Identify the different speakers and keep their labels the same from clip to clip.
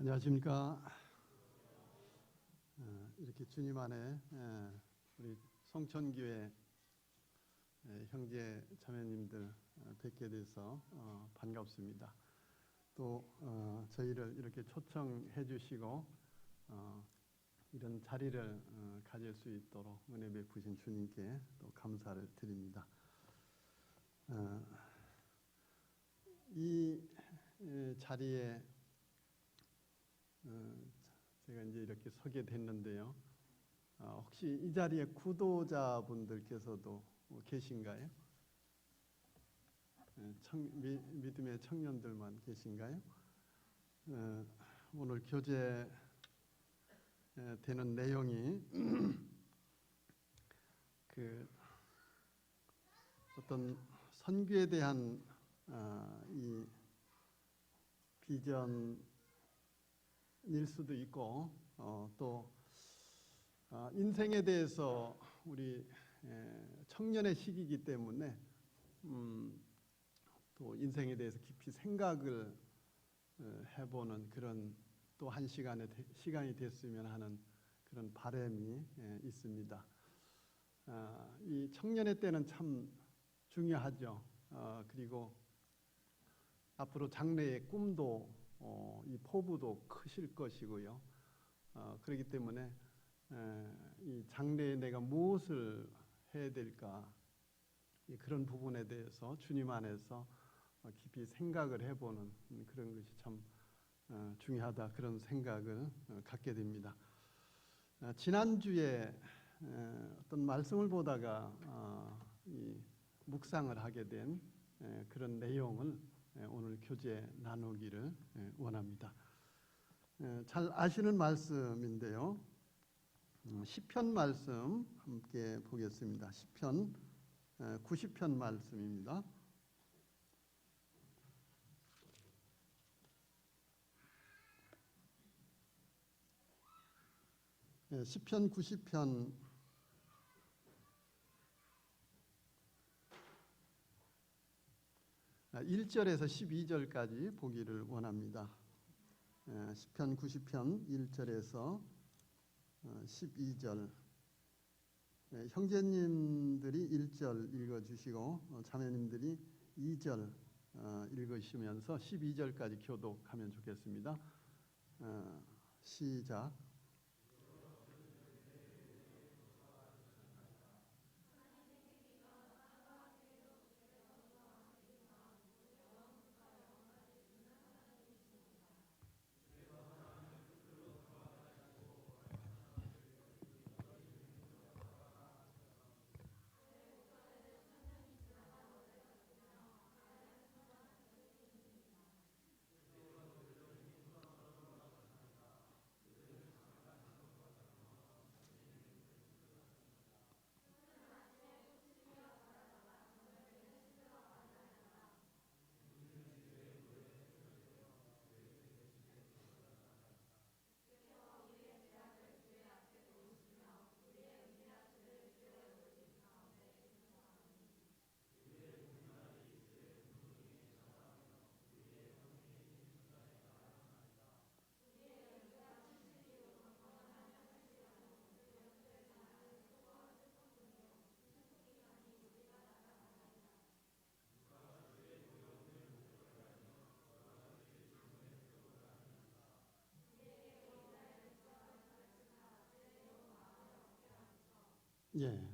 Speaker 1: 안녕하십니까. 이렇게 주님 안에 우리 성천교회 형제 자매님들 뵙게 돼서 반갑습니다. 또 저희를 이렇게 초청해 주시고 이런 자리를 가질 수 있도록 은혜 베푸신 주님께 또 감사를 드립니다. 이 자리에 제가 이제 이렇게 서게 됐는데요. 혹시 이 자리에 구도자분들께서도 계신가요? 믿음의 청년들만 계신가요? 오늘 교제 되는 내용이 그 어떤 선교에 대한 이 비전일 수도 있고 또 인생에 대해서 우리 청년의 시기이기 때문에 또 인생에 대해서 깊이 생각을 해보는 그런 또 한 시간이 됐으면 하는 그런 바람이 있습니다. 이 청년의 때는 참 중요하죠. 그리고 앞으로 장래의 꿈도 이 포부도 크실 것이고요. 그렇기 때문에 이 장래에 내가 무엇을 해야 될까, 그런 부분에 대해서 주님 안에서 깊이 생각을 해보는 그런 것이 참 중요하다, 그런 생각을 갖게 됩니다. 지난주에 어떤 말씀을 보다가 이 묵상을 하게 된 그런 내용을 오늘 교제 나누기를 원합니다. 잘 아시는 말씀인데요. 시편 말씀 함께 보겠습니다. 시편 90편 말씀입니다. 시편 90편 1절에서 12절까지 보기를 원합니다. 시편 90편 1절에서 12절. 형제님들이 1절 읽어주시고 자매님들이 2절 읽으시면서 12절까지 교독하면 좋겠습니다. 시작.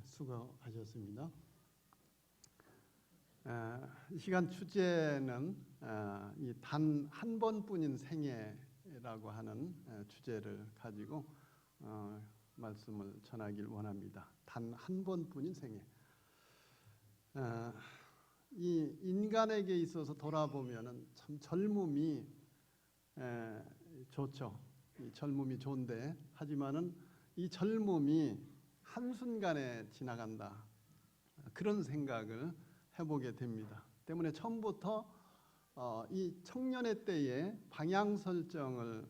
Speaker 1: 수고하셨습니다. 이 시간 주제는 이 단 한 번뿐인 생애라고 하는 주제를 가지고 말씀을 전하길 원합니다. 단 한 번뿐인 생애. 이 인간에게 있어서 돌아보면은 참 젊음이 좋죠. 이 젊음이 좋은데 하지만은 이 젊음이 한순간에 지나간다, 그런 생각을 해보게 됩니다. 때문에 처음부터 이 청년의 때에 방향 설정을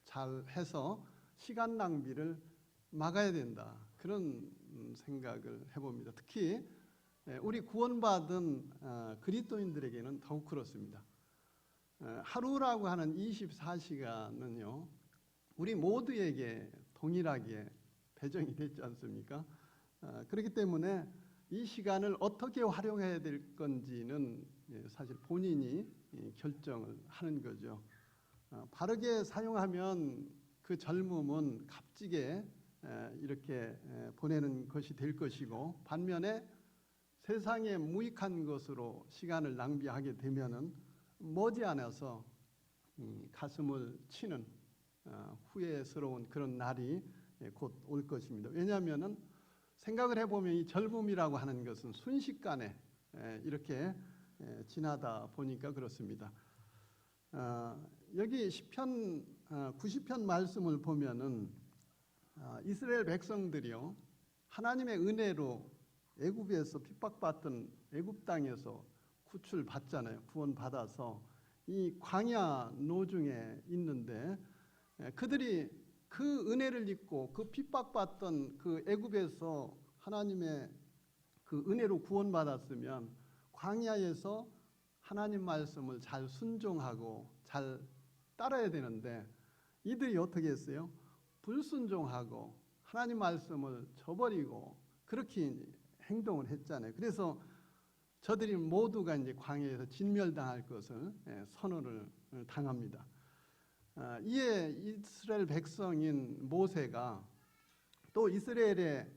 Speaker 1: 잘 해서 시간 낭비를 막아야 된다, 그런 생각을 해봅니다. 특히 우리 구원받은 그리스도인들에게는 더욱 그렇습니다. 하루라고 하는 24시간은요, 우리 모두에게 동일하게 배정이 됐지 않습니까? 그렇기 때문에 이 시간을 어떻게 활용해야 될 건지는 사실 본인이 결정을 하는 거죠. 바르게 사용하면 그 젊음은 값지게 이렇게 보내는 것이 될 것이고, 반면에 세상에 무익한 것으로 시간을 낭비하게 되면은 머지않아서 가슴을 치는 후회스러운 그런 날이 곧 올 것입니다. 왜냐하면은 생각을 해보면 이 젊음이라고 하는 것은 순식간에 이렇게 지나다 보니까 그렇습니다. 여기 시편 90편 말씀을 보면은 이스라엘 백성들이요, 하나님의 은혜로 애굽에서 핍박받던 애굽 땅에서 구출받잖아요. 구원받아서 이 광야 노중에 있는데, 그들이 그 은혜를 입고 그 핍박받던 그 애굽에서 하나님의 그 은혜로 구원받았으면 광야에서 하나님 말씀을 잘 순종하고 잘 따라야 되는데, 이들이 어떻게 했어요? 불순종하고 하나님 말씀을 저버리고 그렇게 행동을 했잖아요. 그래서 저들이 모두가 이제 광야에서 진멸당할 것을 선언을 당합니다. 이에 이스라엘 백성인 모세가 또 이스라엘의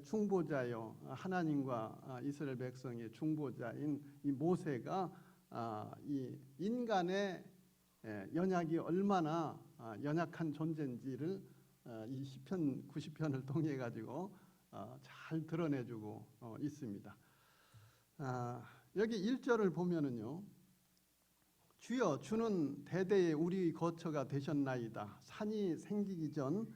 Speaker 1: 중보자요, 하나님과 이스라엘 백성의 중보자인 이 모세가 이 인간의 연약이 얼마나 연약한 존재인지를 이 시편 90편을 통해 가지고 잘 드러내주고 있습니다. 여기 1절을 보면은요, 주여 주는 대대에 우리 거처가 되셨나이다. 산이 생기기 전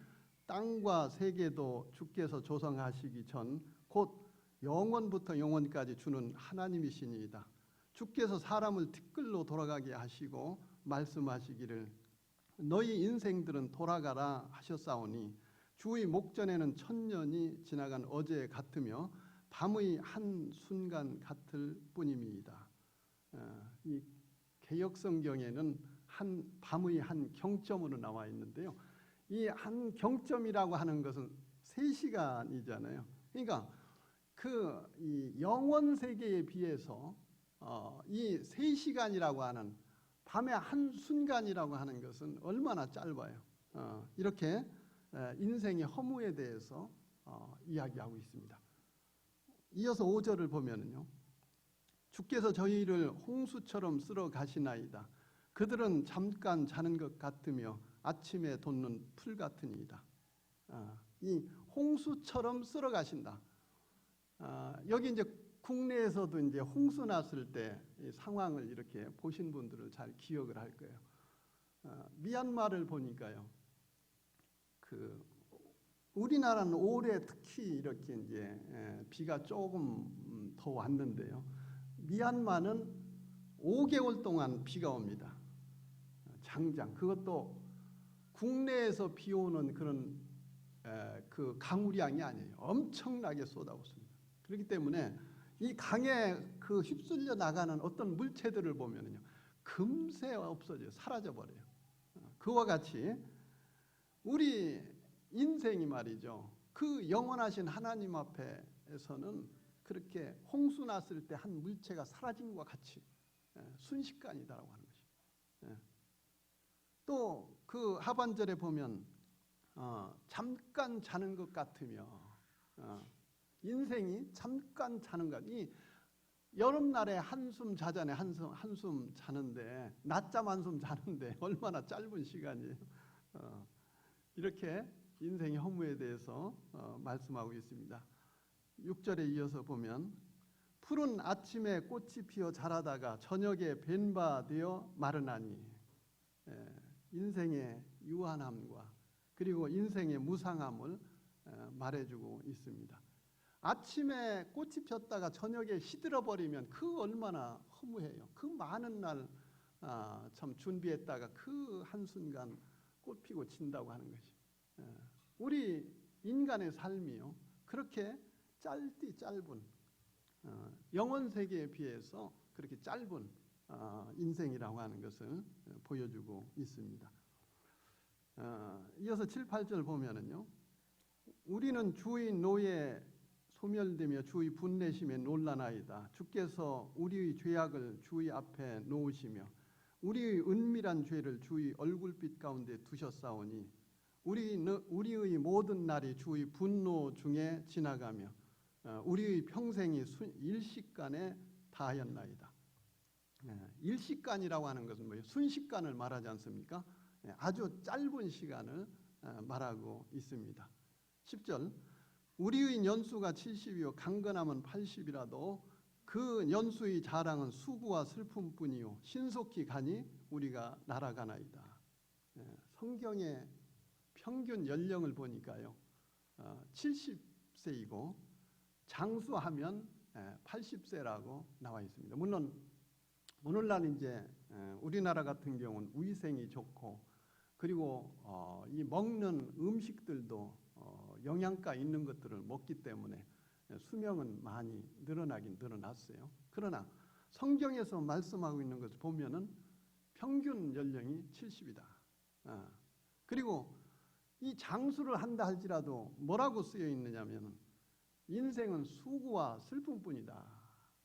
Speaker 1: 땅과 세계도 주께서 조성하시기 전 곧 영원부터 영원까지 주는 하나님이시니이다. 주께서 사람을 티끌로 돌아가게 하시고 말씀하시기를 너희 인생들은 돌아가라 하셨사오니 주의 목전에는 천년이 지나간 어제 같으며 밤의 한 순간 같을 뿐임이이다. 이 개역성경에는 밤의 한 경점으로 나와 있는데요, 이 한 경점이라고 하는 것은 3시간이잖아요. 그러니까 이 영원 세계에 비해서 이 3시간이라고 하는 밤의 한 순간이라고 하는 것은 얼마나 짧아요. 이렇게 인생의 허무에 대해서 이야기하고 있습니다. 이어서 5절을 보면은요, 주께서 저희를 홍수처럼 쓸어 가시나이다. 그들은 잠깐 자는 것 같으며 아침에 돋는 풀 같으니이다. 이 홍수처럼 쓸어 가신다. 여기 이제 국내에서도 이제 홍수 났을 때 이 상황을 이렇게 보신 분들은 잘 기억을 할 거예요. 미얀마를 보니까요, 우리나라는 올해 특히 이렇게 이제 비가 조금 더 왔는데요, 미얀마는 5개월 동안 비가 옵니다. 장장. 그것도 국내에서 비 오는 그런 그 강우량이 아니에요. 엄청나게 쏟아붓습니다. 그렇기 때문에 이 강에 휩쓸려 나가는 어떤 물체들을 보면요, 금세 없어져요. 사라져 버려요. 그와 같이 우리 인생이 말이죠, 그 영원하신 하나님 앞에서는 그렇게 홍수 났을 때 한 물체가 사라진 것과 같이 순식간이다라고 하는 것이. 또 그 하반절에 보면 잠깐 자는 것 같으며, 인생이 잠깐 자는 것. 이 여름날에 한숨 자잖아요. 한숨 자는데, 낮잠 한숨 자는데 얼마나 짧은 시간이에요. 이렇게 인생의 허무에 대해서 말씀하고 있습니다. 6절에 이어서 보면 푸른 아침에 꽃이 피어 자라다가 저녁에 벤바 되어 마르나니, 인생의 유한함과 그리고 인생의 무상함을 말해주고 있습니다. 아침에 꽃이 폈다가 저녁에 시들어버리면 그 얼마나 허무해요. 그 많은 날 참 준비했다가 그 한순간 꽃 피고 진다고 하는 것이. 우리 인간의 삶이요, 그렇게 짧디 짧은 영원 세계에 비해서 그렇게 짧은 인생이라고 하는 것을 보여주고 있습니다. 이어서 7, 8절 보면은요. 우리는 주의 노에 소멸되며 주의 분내심에 놀라나이다. 주께서 우리의 죄악을 주의 앞에 놓으시며 우리의 은밀한 죄를 주의 얼굴빛 가운데 두셨사오니 우리의 모든 날이 주의 분노 중에 지나가며 우리의 평생이 일시간에 다하였나이다. 일시간이라고 하는 것은 뭐예요? 순식간을 말하지 않습니까? 아주 짧은 시간을 말하고 있습니다. 10절 우리의 연수가 70이요 강건함은 80이라도 그 연수의 자랑은 수고와 슬픔뿐이요 신속히 가니 우리가 날아가나이다. 성경의 평균 연령을 보니까요 70세이고 장수하면 80세라고 나와 있습니다. 물론 오늘날 이제 우리나라 같은 경우는 위생이 좋고 그리고 이 먹는 음식들도 영양가 있는 것들을 먹기 때문에 수명은 많이 늘어나긴 늘어났어요. 그러나 성경에서 말씀하고 있는 것을 보면은 평균 연령이 70이다. 그리고 이 장수를 한다 할지라도 뭐라고 쓰여 있느냐면 인생은 수고와 슬픔뿐이다.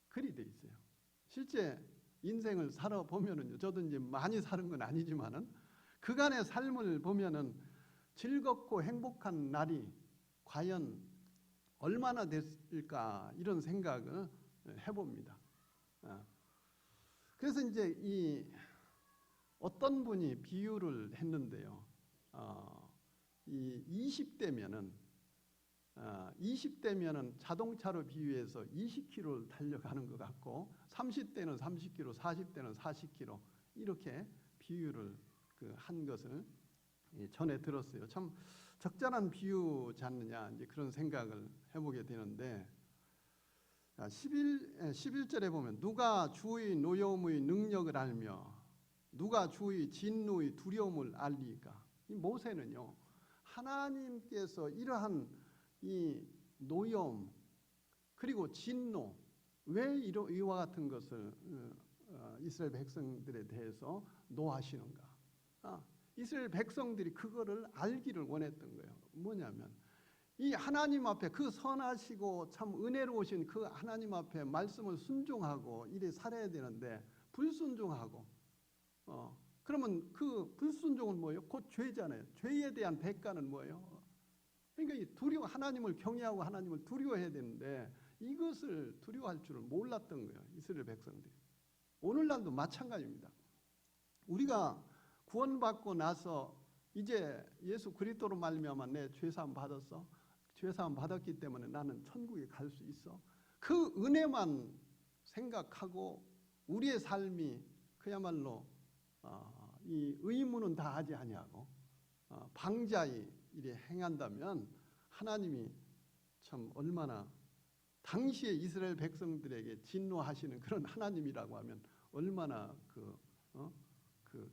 Speaker 1: 그리 돼 있어요. 실제 인생을 살아보면은요. 저도 이제 많이 사는 건 아니지만은 그간의 삶을 보면은 즐겁고 행복한 날이 과연 얼마나 됐을까 이런 생각을 해봅니다. 그래서 이제 이 어떤 분이 비유를 했는데요. 이 20대면은 자동차로 비유해서 20km를 달려가는 것 같고 30대는 30km, 40대는 40km 이렇게 비유를 한 것을 전에 들었어요. 참 적절한 비유지 않느냐 이제 그런 생각을 해보게 되는데 11절에 보면 누가 주의 노여움의 능력을 알며 누가 주의 진노의 두려움을 알리까? 이 모세는요 하나님께서 이러한 이 노여움 그리고 진노 왜 이와 같은 것을 이스라엘 백성들에 대해서 노하시는가? 이스라엘 백성들이 그거를 알기를 원했던 거예요. 뭐냐면 이 하나님 앞에 그 선하시고 참 은혜로우신 그 하나님 앞에 말씀을 순종하고 이래 살아야 되는데 불순종하고 그러면 그 불순종은 뭐예요? 곧 죄잖아요. 죄에 대한 대가는 뭐예요? 그러니까 이 하나님을 경외하고 하나님을 두려워해야 되는데 이것을 두려워할 줄을 몰랐던 거예요. 이스라엘 백성들이. 오늘날도 마찬가지입니다. 우리가 구원받고 나서 이제 예수 그리스도로 말미암아 내 죄사함 받았어. 죄사함 받았기 때문에 나는 천국에 갈 수 있어. 그 은혜만 생각하고 우리의 삶이 그야말로 이 의무는 다 하지 아니하고 방자히 이래 행한다면 하나님이 참 얼마나 당시에 이스라엘 백성들에게 진노하시는 그런 하나님이라고 하면 얼마나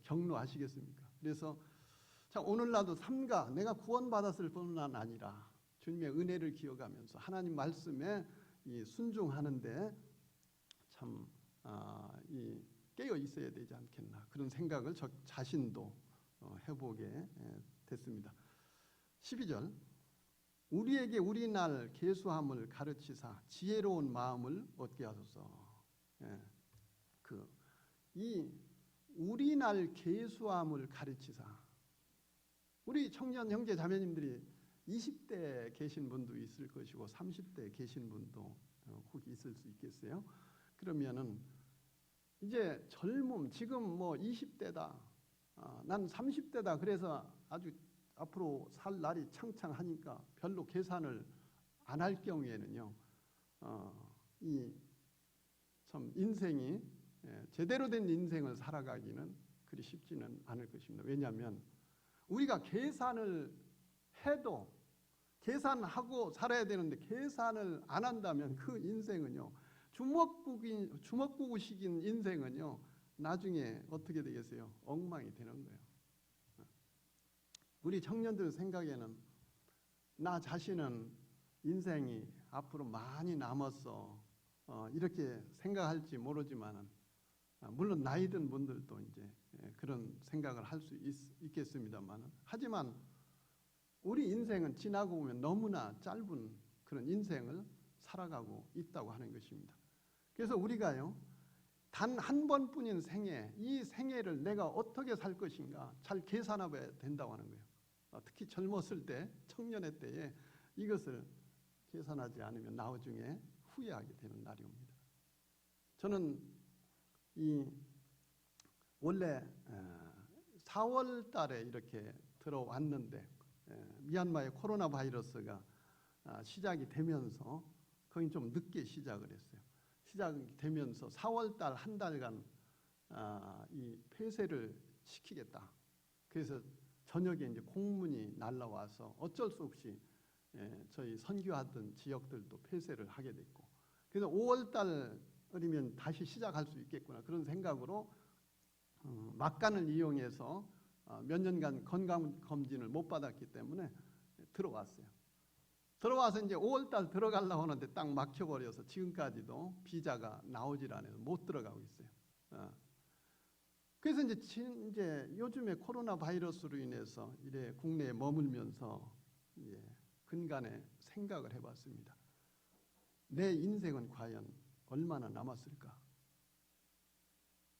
Speaker 1: 경노하시겠습니까? 그래서 자 오늘날도 삼가 내가 구원받았을 뿐만 아니라 주님의 은혜를 기억하면서 하나님 말씀에 이 순종하는데 참 이 깨어 있어야 되지 않겠나 그런 생각을 저 자신도 해보게 됐습니다. 12절 우리에게 우리 날 계수함을 가르치사 지혜로운 마음을 얻게 하소서. 이 우리 날 계수함을 가르치사 우리 청년 형제 자매님들이 20대 계신 분도 있을 것이고 30대 계신 분도 혹 있을 수 있겠어요. 그러면은 이제 젊음 지금 뭐 20대다 난 30대다 그래서 아주 앞으로 살 날이 창창하니까 별로 계산을 안 할 경우에는요 이 참 인생이 제대로 된 인생을 살아가기는 그리 쉽지는 않을 것입니다. 왜냐하면 우리가 계산을 해도 계산하고 살아야 되는데 계산을 안 한다면 그 인생은요 주먹구구식인 인생은요 나중에 어떻게 되겠어요? 엉망이 되는 거예요. 우리 청년들 생각에는 나 자신은 인생이 앞으로 많이 남았어 이렇게 생각할지 모르지만은 물론 나이 든 분들도 이제 그런 생각을 할 수 있겠습니다만, 하지만 우리 인생은 지나고 보면 너무나 짧은 그런 인생을 살아가고 있다고 하는 것입니다. 그래서 우리가요, 단 한 번뿐인 생애, 이 생애를 내가 어떻게 살 것인가 잘 계산해봐야 된다고 하는 거예요. 특히 젊었을 때, 청년의 때에 이것을 계산하지 않으면 나중에 후회하게 되는 날이 옵니다. 저는 원래 4월 달에 이렇게 들어왔는데, 미얀마의 코로나 바이러스가 시작이 되면서 거의 좀 늦게 시작을 했어요. 시작이 되면서 4월 달 한 달간 이 폐쇄를 시키겠다. 그래서 저녁에 이제 공문이 날라와서 어쩔 수 없이 저희 선교하던 지역들도 폐쇄를 하게 됐고, 그래서 5월 달이면 다시 시작할 수 있겠구나 그런 생각으로 막간을 이용해서 몇 년간 건강검진을 못 받았기 때문에 들어왔어요. 들어와서 이제 5월달 들어가려고 하는데 딱 막혀버려서 지금까지도 비자가 나오질 않아서 못 들어가고 있어요. 그래서 이제 요즘에 코로나 바이러스로 인해서 이래 국내에 머물면서 근간에 생각을 해봤습니다. 내 인생은 과연 얼마나 남았을까?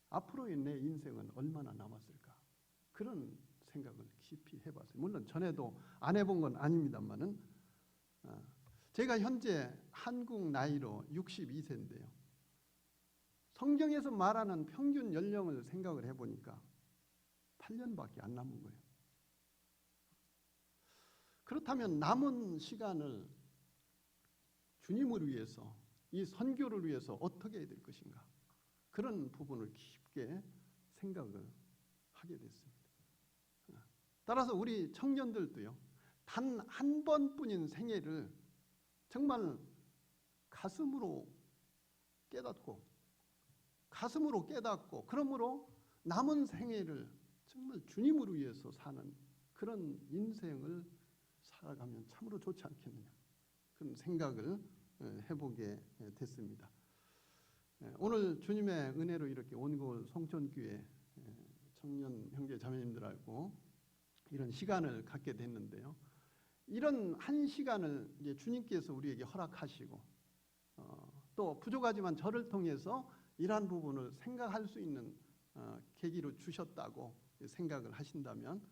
Speaker 1: 앞으로의 내 인생은 얼마나 남았을까? 그런 생각을 깊이 해봤어요. 물론 전에도 안 해본 건 아닙니다만은, 제가 현재 한국 나이로 62세인데요. 성경에서 말하는 평균 연령을 생각을 해보니까 8년밖에 안 남은 거예요. 그렇다면 남은 시간을 주님을 위해서, 이 선교를 위해서 어떻게 해야 될 것인가? 그런 부분을 깊게 생각을 하게 됐습니다. 따라서 우리 청년들도요, 단 한 번뿐인 생애를 정말 가슴으로 깨닫고 그러므로 남은 생애를 정말 주님을 위해서 사는 그런 인생을 살아가면 참으로 좋지 않겠느냐, 그런 생각을 해보게 됐습니다. 오늘 주님의 은혜로 이렇게 온골 송천교회 청년 형제 자매님들하고 이런 시간을 갖게 됐는데요. 이런 한 시간을 이제 주님께서 우리에게 허락하시고 또 부족하지만 저를 통해서 이러한 부분을 생각할 수 있는 계기로 주셨다고 생각을 하신다면,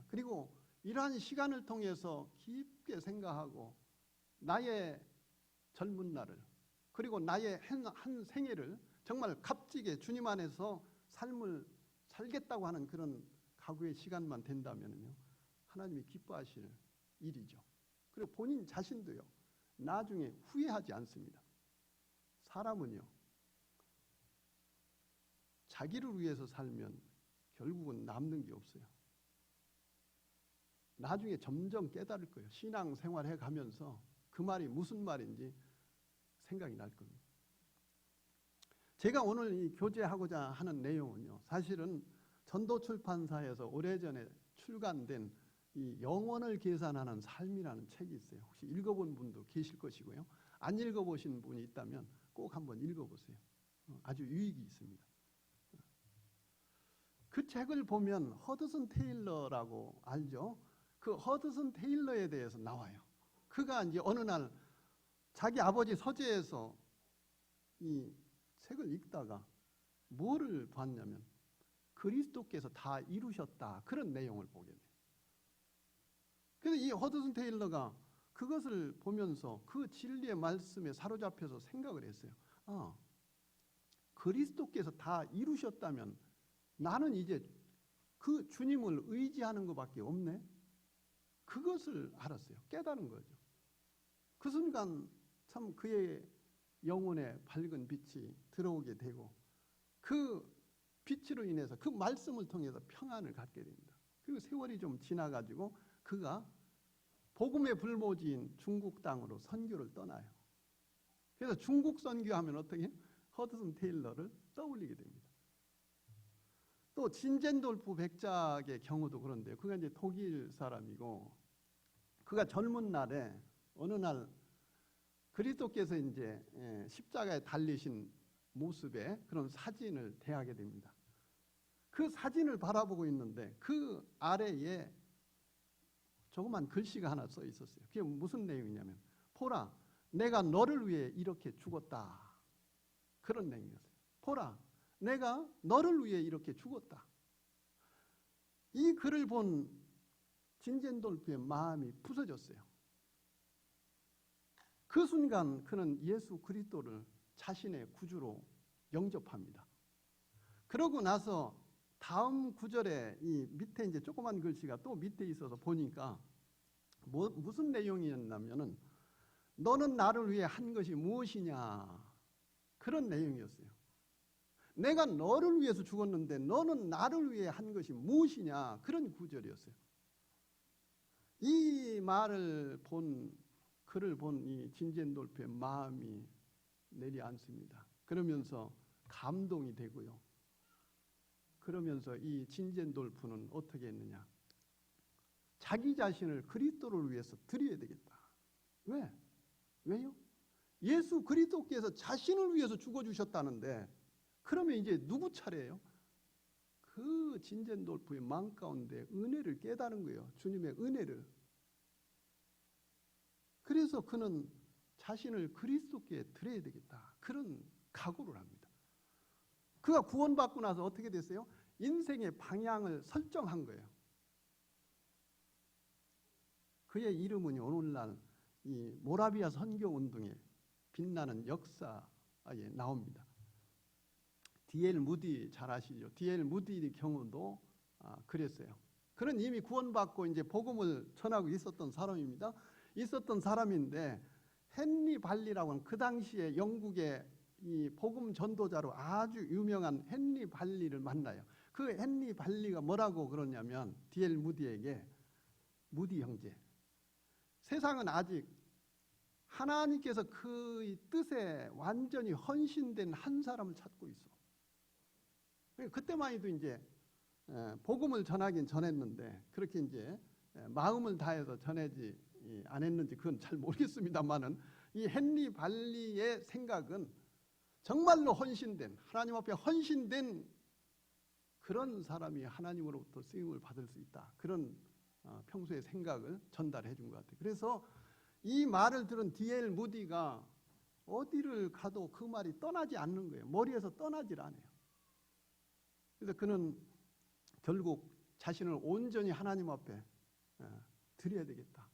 Speaker 1: 그리고 이러한 시간을 통해서 깊게 생각하고 나의 젊은 날을, 그리고 나의 한 생애를 정말 값지게 주님 안에서 삶을 살겠다고 하는 그런 각오의 시간만 된다면요, 하나님이 기뻐하실 일이죠. 그리고 본인 자신도요, 나중에 후회하지 않습니다. 사람은요, 자기를 위해서 살면 결국은 남는 게 없어요. 나중에 점점 깨달을 거예요. 신앙 생활해 가면서 그 말이 무슨 말인지 생각이 날 겁니다. 제가 오늘 이 교제하고자 하는 내용은요, 사실은 전도출판사에서 오래전에 출간된 이 영혼을 계산하는 삶이라는 책이 있어요. 혹시 읽어본 분도 계실 것이고요. 안 읽어보신 분이 있다면 꼭 한번 읽어보세요. 아주 유익이 있습니다. 그 책을 보면 허드슨 테일러라고 알죠? 그 허드슨 테일러에 대해서 나와요. 그가 이제 어느 날 자기 아버지 서재에서 이 책을 읽다가 뭐를 봤냐면 그리스도께서 다 이루셨다, 그런 내용을 보게 돼요. 그래서 이 허드슨 테일러가 그것을 보면서 그 진리의 말씀에 사로잡혀서 생각을 했어요. 그리스도께서 다 이루셨다면 나는 이제 그 주님을 의지하는 것밖에 없네. 그것을 알았어요. 깨달은 거죠. 그 순간 참 그의 영혼에 밝은 빛이 들어오게 되고, 그 빛으로 인해서 그 말씀을 통해서 평안을 갖게 됩니다. 그리고 세월이 좀 지나가지고 그가 복음의 불모지인 중국 땅으로 선교를 떠나요. 그래서 중국 선교하면 어떻게 허드슨 테일러를 떠올리게 됩니다. 또 진젠돌프 백작의 경우도 그런데요. 그가 이제 독일 사람이고, 그가 젊은 날에 어느 날 그리스도께서 이제 십자가에 달리신 모습의 그런 사진을 대하게 됩니다. 그 사진을 바라보고 있는데 그 아래에 조그만 글씨가 하나 써 있었어요. 그게 무슨 내용이냐면 보라, 내가 너를 위해 이렇게 죽었다. 그런 내용이었어요. 보라, 내가 너를 위해 이렇게 죽었다. 이 글을 본 진젠돌프의 마음이 부서졌어요. 그 순간 그는 예수 그리스도를 자신의 구주로 영접합니다. 그러고 나서 다음 구절에 이 밑에 이제 조그만 글씨가 또 밑에 있어서 보니까 무슨 내용이었냐면은 너는 나를 위해 한 것이 무엇이냐, 그런 내용이었어요. 내가 너를 위해서 죽었는데 너는 나를 위해 한 것이 무엇이냐, 그런 구절이었어요. 이 말을 글을 본 이 진젠돌프의 마음이 내려앉습니다. 그러면서 감동이 되고요. 그러면서 이 진젠돌프는 어떻게 했느냐, 자기 자신을 그리스도를 위해서 드려야 되겠다. 왜요? 예수 그리스도께서 자신을 위해서 죽어주셨다는데 그러면 이제 누구 차례예요? 그 진젠돌프의 마음 가운데 은혜를 깨달은 거예요. 주님의 은혜를. 그래서 그는 자신을 그리스도께 드려야 되겠다, 그런 각오를 합니다. 그가 구원받고 나서 어떻게 됐어요? 인생의 방향을 설정한 거예요. 그의 이름은 오늘날 이 모라비아 선교운동에 빛나는 역사에 나옵니다. D.L. 무디 잘 아시죠? D.L. 무디의 경우도 그랬어요. 그는 이미 구원받고 이제 복음을 전하고 있었던 사람입니다. 있었던 사람인데 헨리 발리라고 하는 그 당시에 영국의 이 복음 전도자로 아주 유명한 헨리 발리를 만나요. 그 헨리 발리가 뭐라고 그러냐면 D.L. 무디에게, 무디 형제, 세상은 아직 하나님께서 그 뜻에 완전히 헌신된 한 사람을 찾고 있어. 그때만 해도 이제 복음을 전하긴 전했는데 그렇게 이제 마음을 다해서 전하지 안 했는지 그건 잘 모르겠습니다만은 이 헨리 발리의 생각은 정말로 헌신된, 하나님 앞에 헌신된 그런 사람이 하나님으로부터 쓰임을 받을 수 있다. 그런 평소의 생각을 전달해 준 것 같아요. 그래서 이 말을 들은 D.L. 무디가 어디를 가도 그 말이 떠나지 않는 거예요. 머리에서 떠나질 않아요. 그래서 그는 결국 자신을 온전히 하나님 앞에 드려야 되겠다,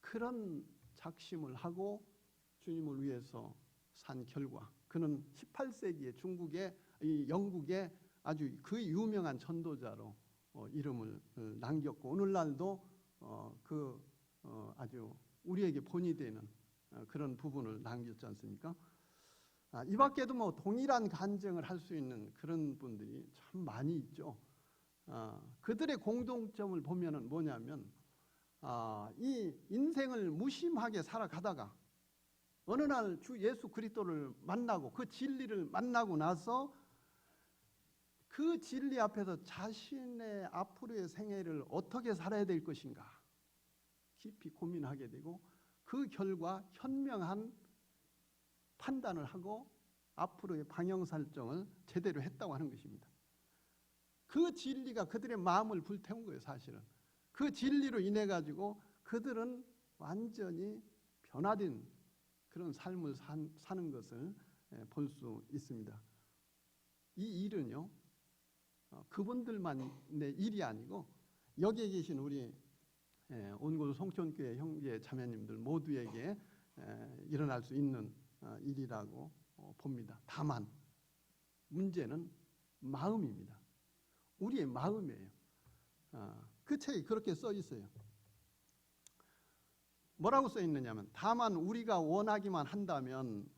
Speaker 1: 그런 작심을 하고 주님을 위해서 산 결과 그는 18세기에 영국의 아주 그 유명한 전도자로 이름을 남겼고 오늘날도 아주 우리에게 본이 되는 그런 부분을 남겼지 않습니까? 이 밖에도 뭐 동일한 간증을 할 수 있는 그런 분들이 참 많이 있죠. 그들의 공통점을 보면은 뭐냐면 이 인생을 무심하게 살아가다가 어느 날 주 예수 그리스도를 만나고 그 진리를 만나고 나서 그 진리 앞에서 자신의 앞으로의 생애를 어떻게 살아야 될 것인가 깊이 고민하게 되고 그 결과 현명한 판단을 하고 앞으로의 방향 설정을 제대로 했다고 하는 것입니다. 그 진리가 그들의 마음을 불태운 거예요. 사실은 그 진리로 인해 가지고 그들은 완전히 변화된 그런 삶을 사는 것을 볼 수 있습니다. 이 일은요 그분들만의 일이 아니고 여기에 계신 우리 온골 송천교회 형제 자매님들 모두에게 일어날 수 있는 일이라고 봅니다. 다만 문제는 마음입니다. 우리의 마음이에요. 그 책에 그렇게 써 있어요. 뭐라고 써 있느냐면 다만 우리가 원하기만 한다면,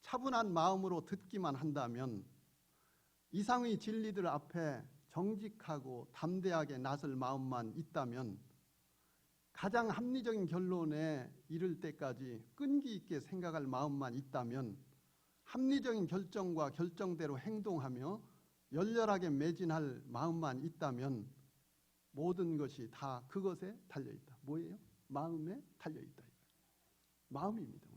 Speaker 1: 차분한 마음으로 듣기만 한다면, 이상의 진리들 앞에 정직하고 담대하게 나설 마음만 있다면, 가장 합리적인 결론에 이를 때까지 끈기 있게 생각할 마음만 있다면, 합리적인 결정과 결정대로 행동하며 열렬하게 매진할 마음만 있다면 모든 것이 다 그것에 달려있다. 뭐예요? 마음에 달려있다. 마음입니다.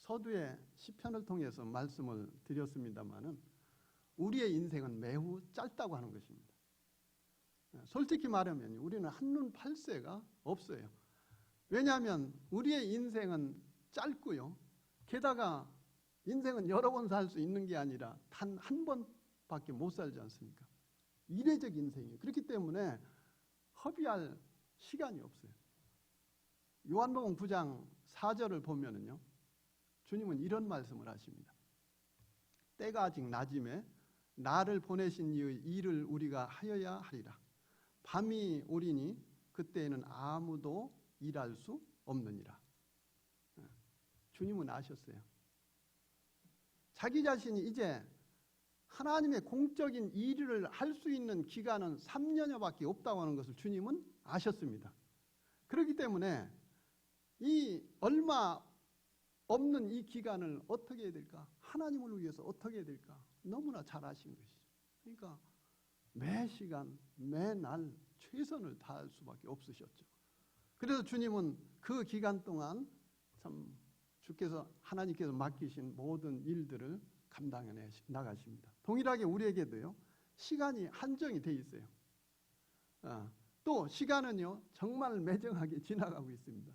Speaker 1: 서두에 시편을 통해서 말씀을 드렸습니다마는 우리의 인생은 매우 짧다고 하는 것입니다. 솔직히 말하면 우리는 한눈 팔 새가 없어요. 왜냐하면 우리의 인생은 짧고요. 게다가 인생은 여러 번 살 수 있는 게 아니라 단 한 번밖에 못 살지 않습니까? 이례적 인생이에요. 그렇기 때문에 허비할 시간이 없어요. 요한복음 9장 4절을 보면은요, 주님은 이런 말씀을 하십니다. 때가 아직 낮음에 나를 보내신 이의 일을 우리가 하여야 하리라. 밤이 오리니 그때에는 아무도 일할 수 없느니라. 주님은 아셨어요. 자기 자신이 이제 하나님의 공적인 일을 할 수 있는 기간은 3년여밖에 없다고 하는 것을 주님은 아셨습니다. 그렇기 때문에 이 얼마 없는 이 기간을 어떻게 해야 될까? 하나님을 위해서 어떻게 해야 될까? 너무나 잘 아신 것이죠. 그러니까 매 시간, 매 날 최선을 다할 수밖에 없으셨죠. 그래서 주님은 그 기간 동안 참 하나님께서 맡기신 모든 일들을 감당해 나가십니다. 동일하게 우리에게도요, 시간이 한정이 돼 있어요. 또 시간은요, 정말 매정하게 지나가고 있습니다.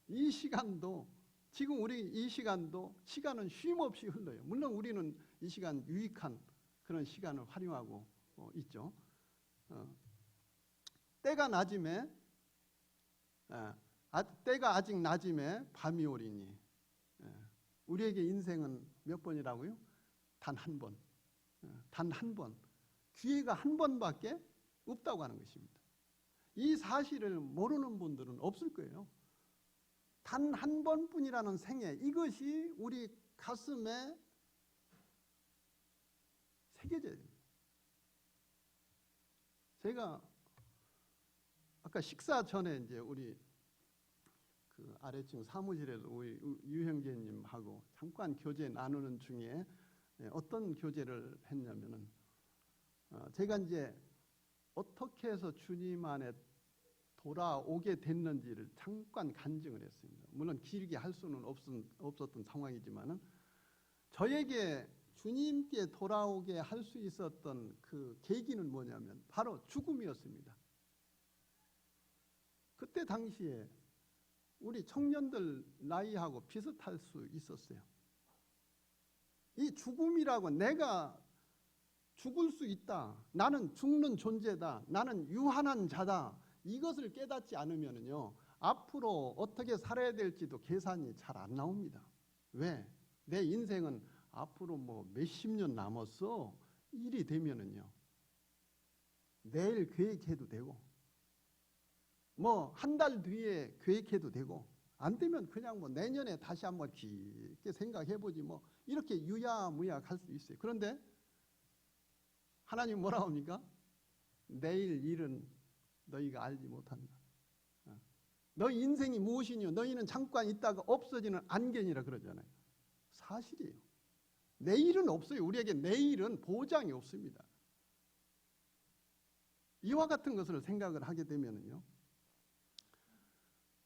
Speaker 1: 이 시간도, 지금 우리 이 시간도 시간은 쉼 없이 흘러요. 물론 우리는 이 시간 유익한 그런 시간을 활용하고 있죠. 때가 아직 낮음에 밤이 오리니. 우리에게 인생은 몇 번이라고요? 단 한 번. 단 한 번. 기회가 한 번밖에 없다고 하는 것입니다. 이 사실을 모르는 분들은 없을 거예요. 단 한 번뿐이라는 생애, 이것이 우리 가슴에 새겨져야 됩니다. 제가 아까 식사 전에 이제 우리 그 아래층 사무실에서 우리 유형제님하고 잠깐 교제 나누는 중에 어떤 교제를 했냐면은 제가 이제 어떻게 해서 주님 안에 돌아오게 됐는지를 잠깐 간증을 했습니다. 물론 길게 할 수는 없었던 상황이지만은 저에게 주님께 돌아오게 할 수 있었던 그 계기는 뭐냐면 바로 죽음이었습니다. 그때 당시에 우리 청년들 나이하고 비슷할 수 있었어요. 이 죽음이라고, 내가 죽을 수 있다, 나는 죽는 존재다, 나는 유한한 자다, 이것을 깨닫지 않으면요, 앞으로 어떻게 살아야 될지도 계산이 잘 안 나옵니다. 왜? 내 인생은 앞으로 뭐 몇십 년 남았어. 일이 되면은요, 내일 계획해도 되고, 뭐 한 달 뒤에 계획해도 되고, 안 되면 그냥 뭐 내년에 다시 한번 깊게 생각해보지 뭐, 이렇게 유야무야 할 수 있어요. 그런데 하나님 뭐라 합니까? 내일 일은 너희가 알지 못한다. 너희 인생이 무엇이뇨? 너희는 잠깐 있다가 없어지는 안개니라 그러잖아요. 사실이에요. 내일은 없어요. 우리에게 내일은 보장이 없습니다. 이와 같은 것을 생각을 하게 되면요,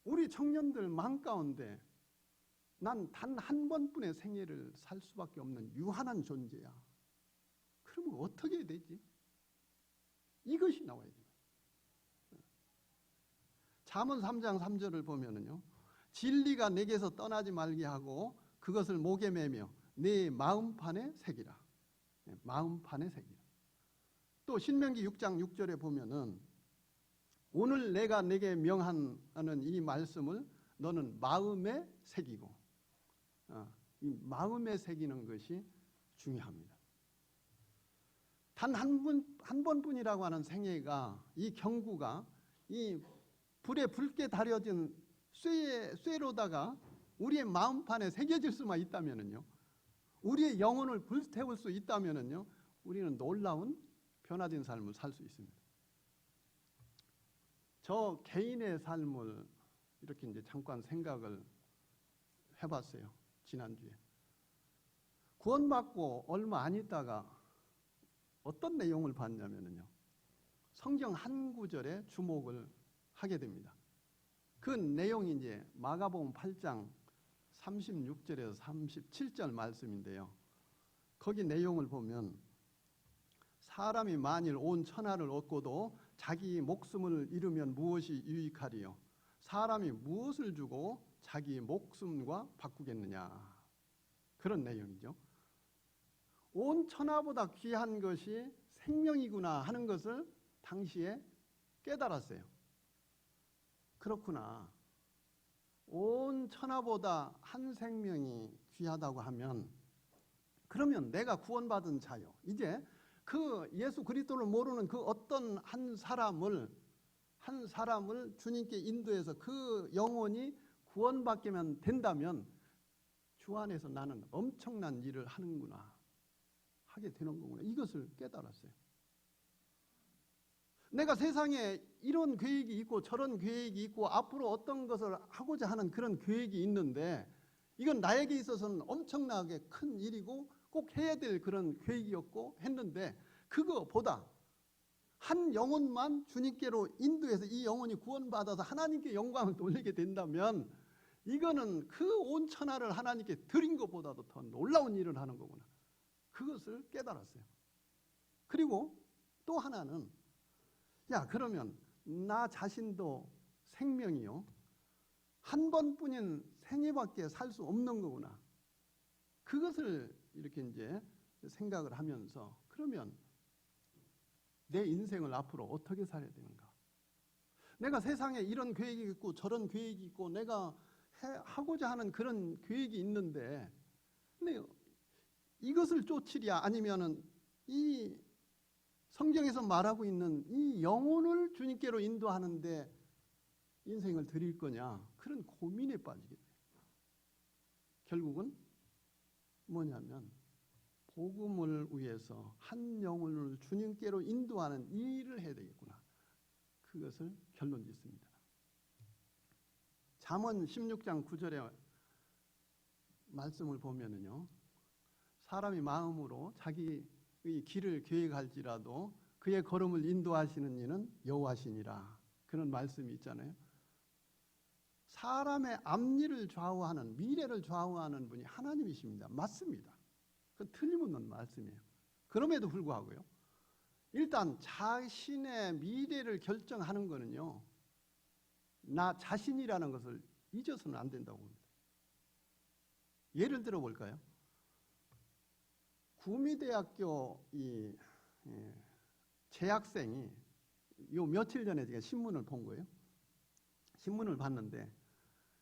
Speaker 1: 우리 청년들 맘 가운데 난 단 한 번뿐의 생애를 살 수밖에 없는 유한한 존재야. 그러면 어떻게 해야 되지? 이것이 나와야 돼요. 잠언 3장 3절을 보면은요, 진리가 내게서 떠나지 말게 하고 그것을 목에 매며 내 마음판에 새기라. 마음판에 새기라. 또 신명기 6장 6절에 보면은 오늘 내가 내게 명하는 이 말씀을 너는 마음에 새기고, 이 마음에 새기는 것이 중요합니다. 단 한 번뿐이라고 하는 생애가, 이 경구가 이 불에 붉게 달여진 쇠로다가 우리의 마음판에 새겨질 수만 있다면은요, 우리의 영혼을 불태울 수 있다면은요, 우리는 놀라운 변화된 삶을 살 수 있습니다. 저 개인의 삶을 이렇게 이제 잠깐 생각을 해봤어요. 지난주에 구원받고 얼마 안 있다가 어떤 내용을 봤냐면요, 성경 한 구절에 주목을 하게 됩니다. 그 내용이 이제 마가복음 8장 36절에서 37절 말씀인데요. 거기 내용을 보면 사람이 만일 온 천하를 얻고도 자기 목숨을 잃으면 무엇이 유익하리요? 사람이 무엇을 주고 자기 목숨과 바꾸겠느냐? 그런 내용이죠. 온 천하보다 귀한 것이 생명이구나 하는 것을 당시에 깨달았어요. 그렇구나. 온 천하보다 한 생명이 귀하다고 하면 그러면 내가 구원받은 자요. 이제 그 예수 그리스도를 모르는 그 어떤 한 사람을 주님께 인도해서 그 영혼이 구원받게만 된다면 주 안에서 나는 엄청난 일을 하는구나. 하게 되는 거구나. 이것을 깨달았어요. 내가 세상에 이런 계획이 있고 저런 계획이 있고 앞으로 어떤 것을 하고자 하는 그런 계획이 있는데 이건 나에게 있어서는 엄청나게 큰 일이고 꼭 해야 될 그런 계획이었고 했는데 그거보다 한 영혼만 주님께로 인도해서 이 영혼이 구원받아서 하나님께 영광을 돌리게 된다면 이거는 그 온 천하를 하나님께 드린 것보다도 더 놀라운 일을 하는 거구나. 그것을 깨달았어요. 그리고 또 하나는 야 그러면 나 자신도 생명이요. 한 번뿐인 생애밖에 살 수 없는 거구나. 그것을 이렇게 이제 생각을 하면서 그러면 내 인생을 앞으로 어떻게 살아야 되는가? 내가 세상에 이런 계획이 있고 저런 계획이 있고 내가 하고자 하는 그런 계획이 있는데 근데 이것을 쫓으랴 아니면은 이 성경에서 말하고 있는 이 영혼을 주님께로 인도하는데 인생을 드릴 거냐? 그런 고민에 빠지게 돼요. 결국은 뭐냐면 복음을 위해서 한 영혼을 주님께로 인도하는 일을 해야 되겠구나. 그것을 결론 짓습니다. 잠언 16장 9절에 말씀을 보면은요. 사람이 마음으로 자기의 길을 계획할지라도 그의 걸음을 인도하시는 이는 여호와시니라. 그런 말씀이 있잖아요. 사람의 앞일을 좌우하는 미래를 좌우하는 분이 하나님이십니다. 맞습니다. 그건 틀림없는 말씀이에요. 그럼에도 불구하고요. 일단 자신의 미래를 결정하는 거는요. 나 자신이라는 것을 잊어서는 안 된다고 봅니다. 예를 들어 볼까요? 구미대학교 이 재학생이 요 며칠 전에 제가 신문을 본 거예요. 신문을 봤는데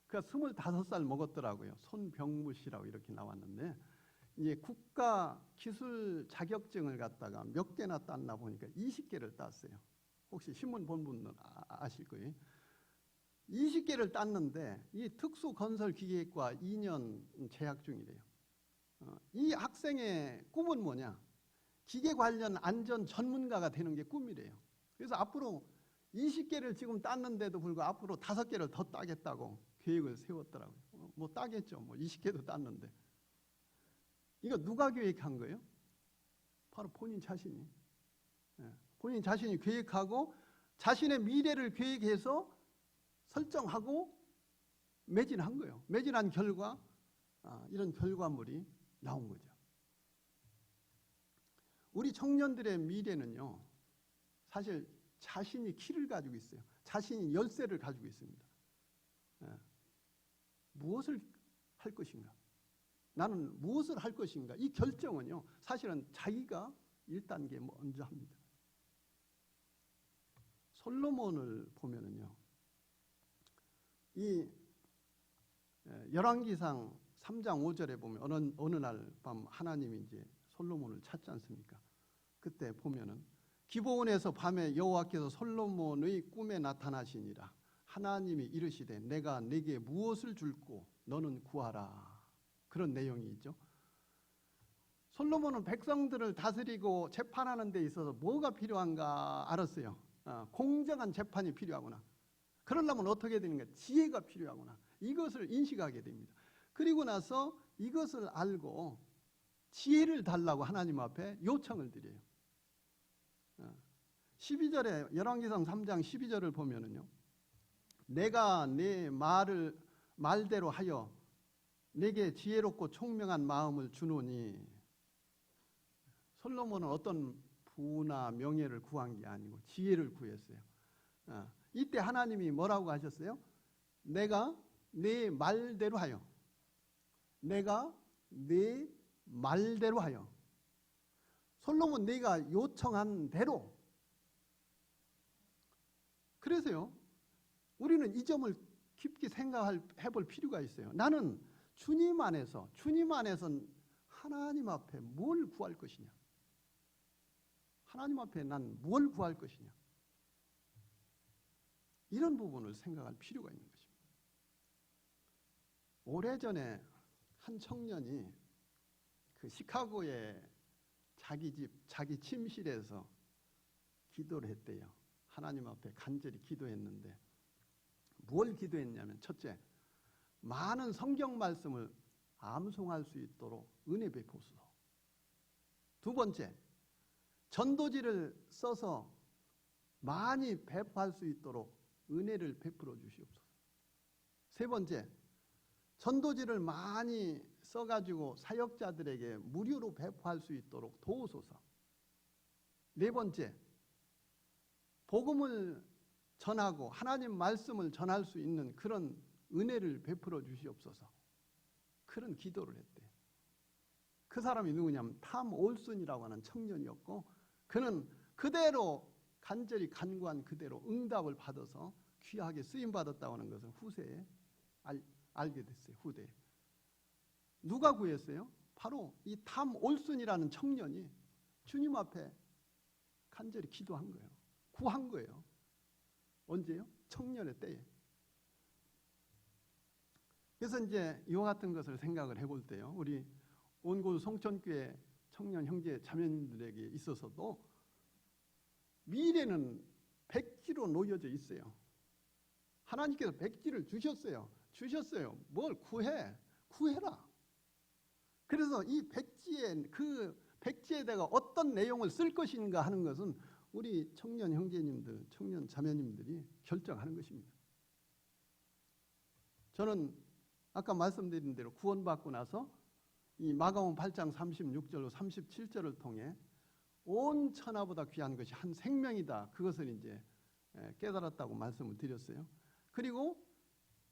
Speaker 1: 그가 25살 먹었더라고요. 손병무 씨라고 이렇게 나왔는데 이제 국가 기술 자격증을 갖다가 몇 개나 땄나 보니까 20개를 땄어요. 혹시 신문 본 분은 아실 거예요. 20개를 땄는데 이 특수건설기계과 2년 재학 중이래요. 이 학생의 꿈은 뭐냐? 기계 관련 안전 전문가가 되는 게 꿈이래요. 그래서 앞으로 20개를 지금 땄는데도 불구하고 앞으로 5개를 더 따겠다고 계획을 세웠더라고요. 뭐 따겠죠. 뭐 20개도 땄는데. 이거 누가 계획한 거예요? 바로 본인 자신이. 본인 자신이 계획하고 자신의 미래를 계획해서 설정하고 매진한 거예요. 매진한 결과 이런 결과물이 나온 거죠. 우리 청년들의 미래는요. 사실 자신이 키를 가지고 있어요. 자신이 열쇠를 가지고 있습니다. 무엇을 할 것인가? 나는 무엇을 할 것인가? 이 결정은요. 사실은 자기가 1단계 먼저 합니다. 솔로몬을 보면은요. 이 열왕기상 3장 5절에 보면 어느 날 밤 하나님이 이제 솔로몬을 찾지 않습니까? 그때 보면은 기브온에서 밤에 여호와께서 솔로몬의 꿈에 나타나시니라. 하나님이 이르시되 내가 네게 무엇을 줄고 너는 구하라. 그런 내용이 있죠. 솔로몬은 백성들을 다스리고 재판하는 데 있어서 뭐가 필요한가 알았어요. 공정한 재판이 필요하구나. 그러려면 어떻게 되는가? 지혜가 필요하구나. 이것을 인식하게 됩니다. 그리고 나서 이것을 알고 지혜를 달라고 하나님 앞에 요청을 드려요. 12절에 열왕기상 3장 12절을 보면은요. 내가 내 말대로 하여 내게 지혜롭고 총명한 마음을 주노니, 솔로몬은 어떤 부나 명예를 구한 게 아니고 지혜를 구했어요. 이때 하나님이 뭐라고 하셨어요? 내가 네 말대로 하여. 내가 네 말대로 하여. 솔로몬 네가 요청한 대로. 그래서요, 우리는 이 점을 깊게 생각해 볼 필요가 있어요. 나는 주님 안에서 하나님 앞에 뭘 구할 것이냐? 하나님 앞에 난 뭘 구할 것이냐? 이런 부분을 생각할 필요가 있는 것입니다. 오래전에 한 청년이 그 시카고의 자기 집, 자기 침실에서 기도를 했대요. 하나님 앞에 간절히 기도했는데 뭘 기도했냐면, 첫째, 많은 성경 말씀을 암송할 수 있도록 은혜 베푸소서. 두 번째, 전도지를 써서 많이 배포할 수 있도록 은혜를 베풀어 주시옵소서. 세 번째, 전도지를 많이 써가지고 사역자들에게 무료로 배포할 수 있도록 도우소서. 네 번째, 복음을 전하고 하나님 말씀을 전할 수 있는 그런 은혜를 베풀어 주시옵소서. 그런 기도를 했대요. 그 사람이 누구냐면 탐 올슨이라고 하는 청년이었고, 그는 그대로 간절히 간구한 그대로 응답을 받아서 귀하게 쓰임받았다고 하는 것을 후세에 알게 됐어요. 후대에. 누가 구했어요? 바로 이 탐 올슨이라는 청년이 주님 앞에 간절히 기도한 거예요. 구한 거예요. 언제요? 청년의 때에. 그래서 이제 이와 같은 것을 생각을 해볼 때요, 우리 온골 송천교회 청년 형제 자매님들에게 있어서도 미래는 백지로 놓여져 있어요. 하나님께서 백지를 주셨어요. 뭘 구해라. 그래서 이 백지에다가 어떤 내용을 쓸 것인가 하는 것은 우리 청년 형제님들, 청년 자매님들이 결정하는 것입니다. 저는 아까 말씀드린 대로 구원받고 나서 이 마가복음 8장 36절로 37절을 통해 온 천하보다 귀한 것이 한 생명이다, 그것을 이제 깨달았다고 말씀을 드렸어요. 그리고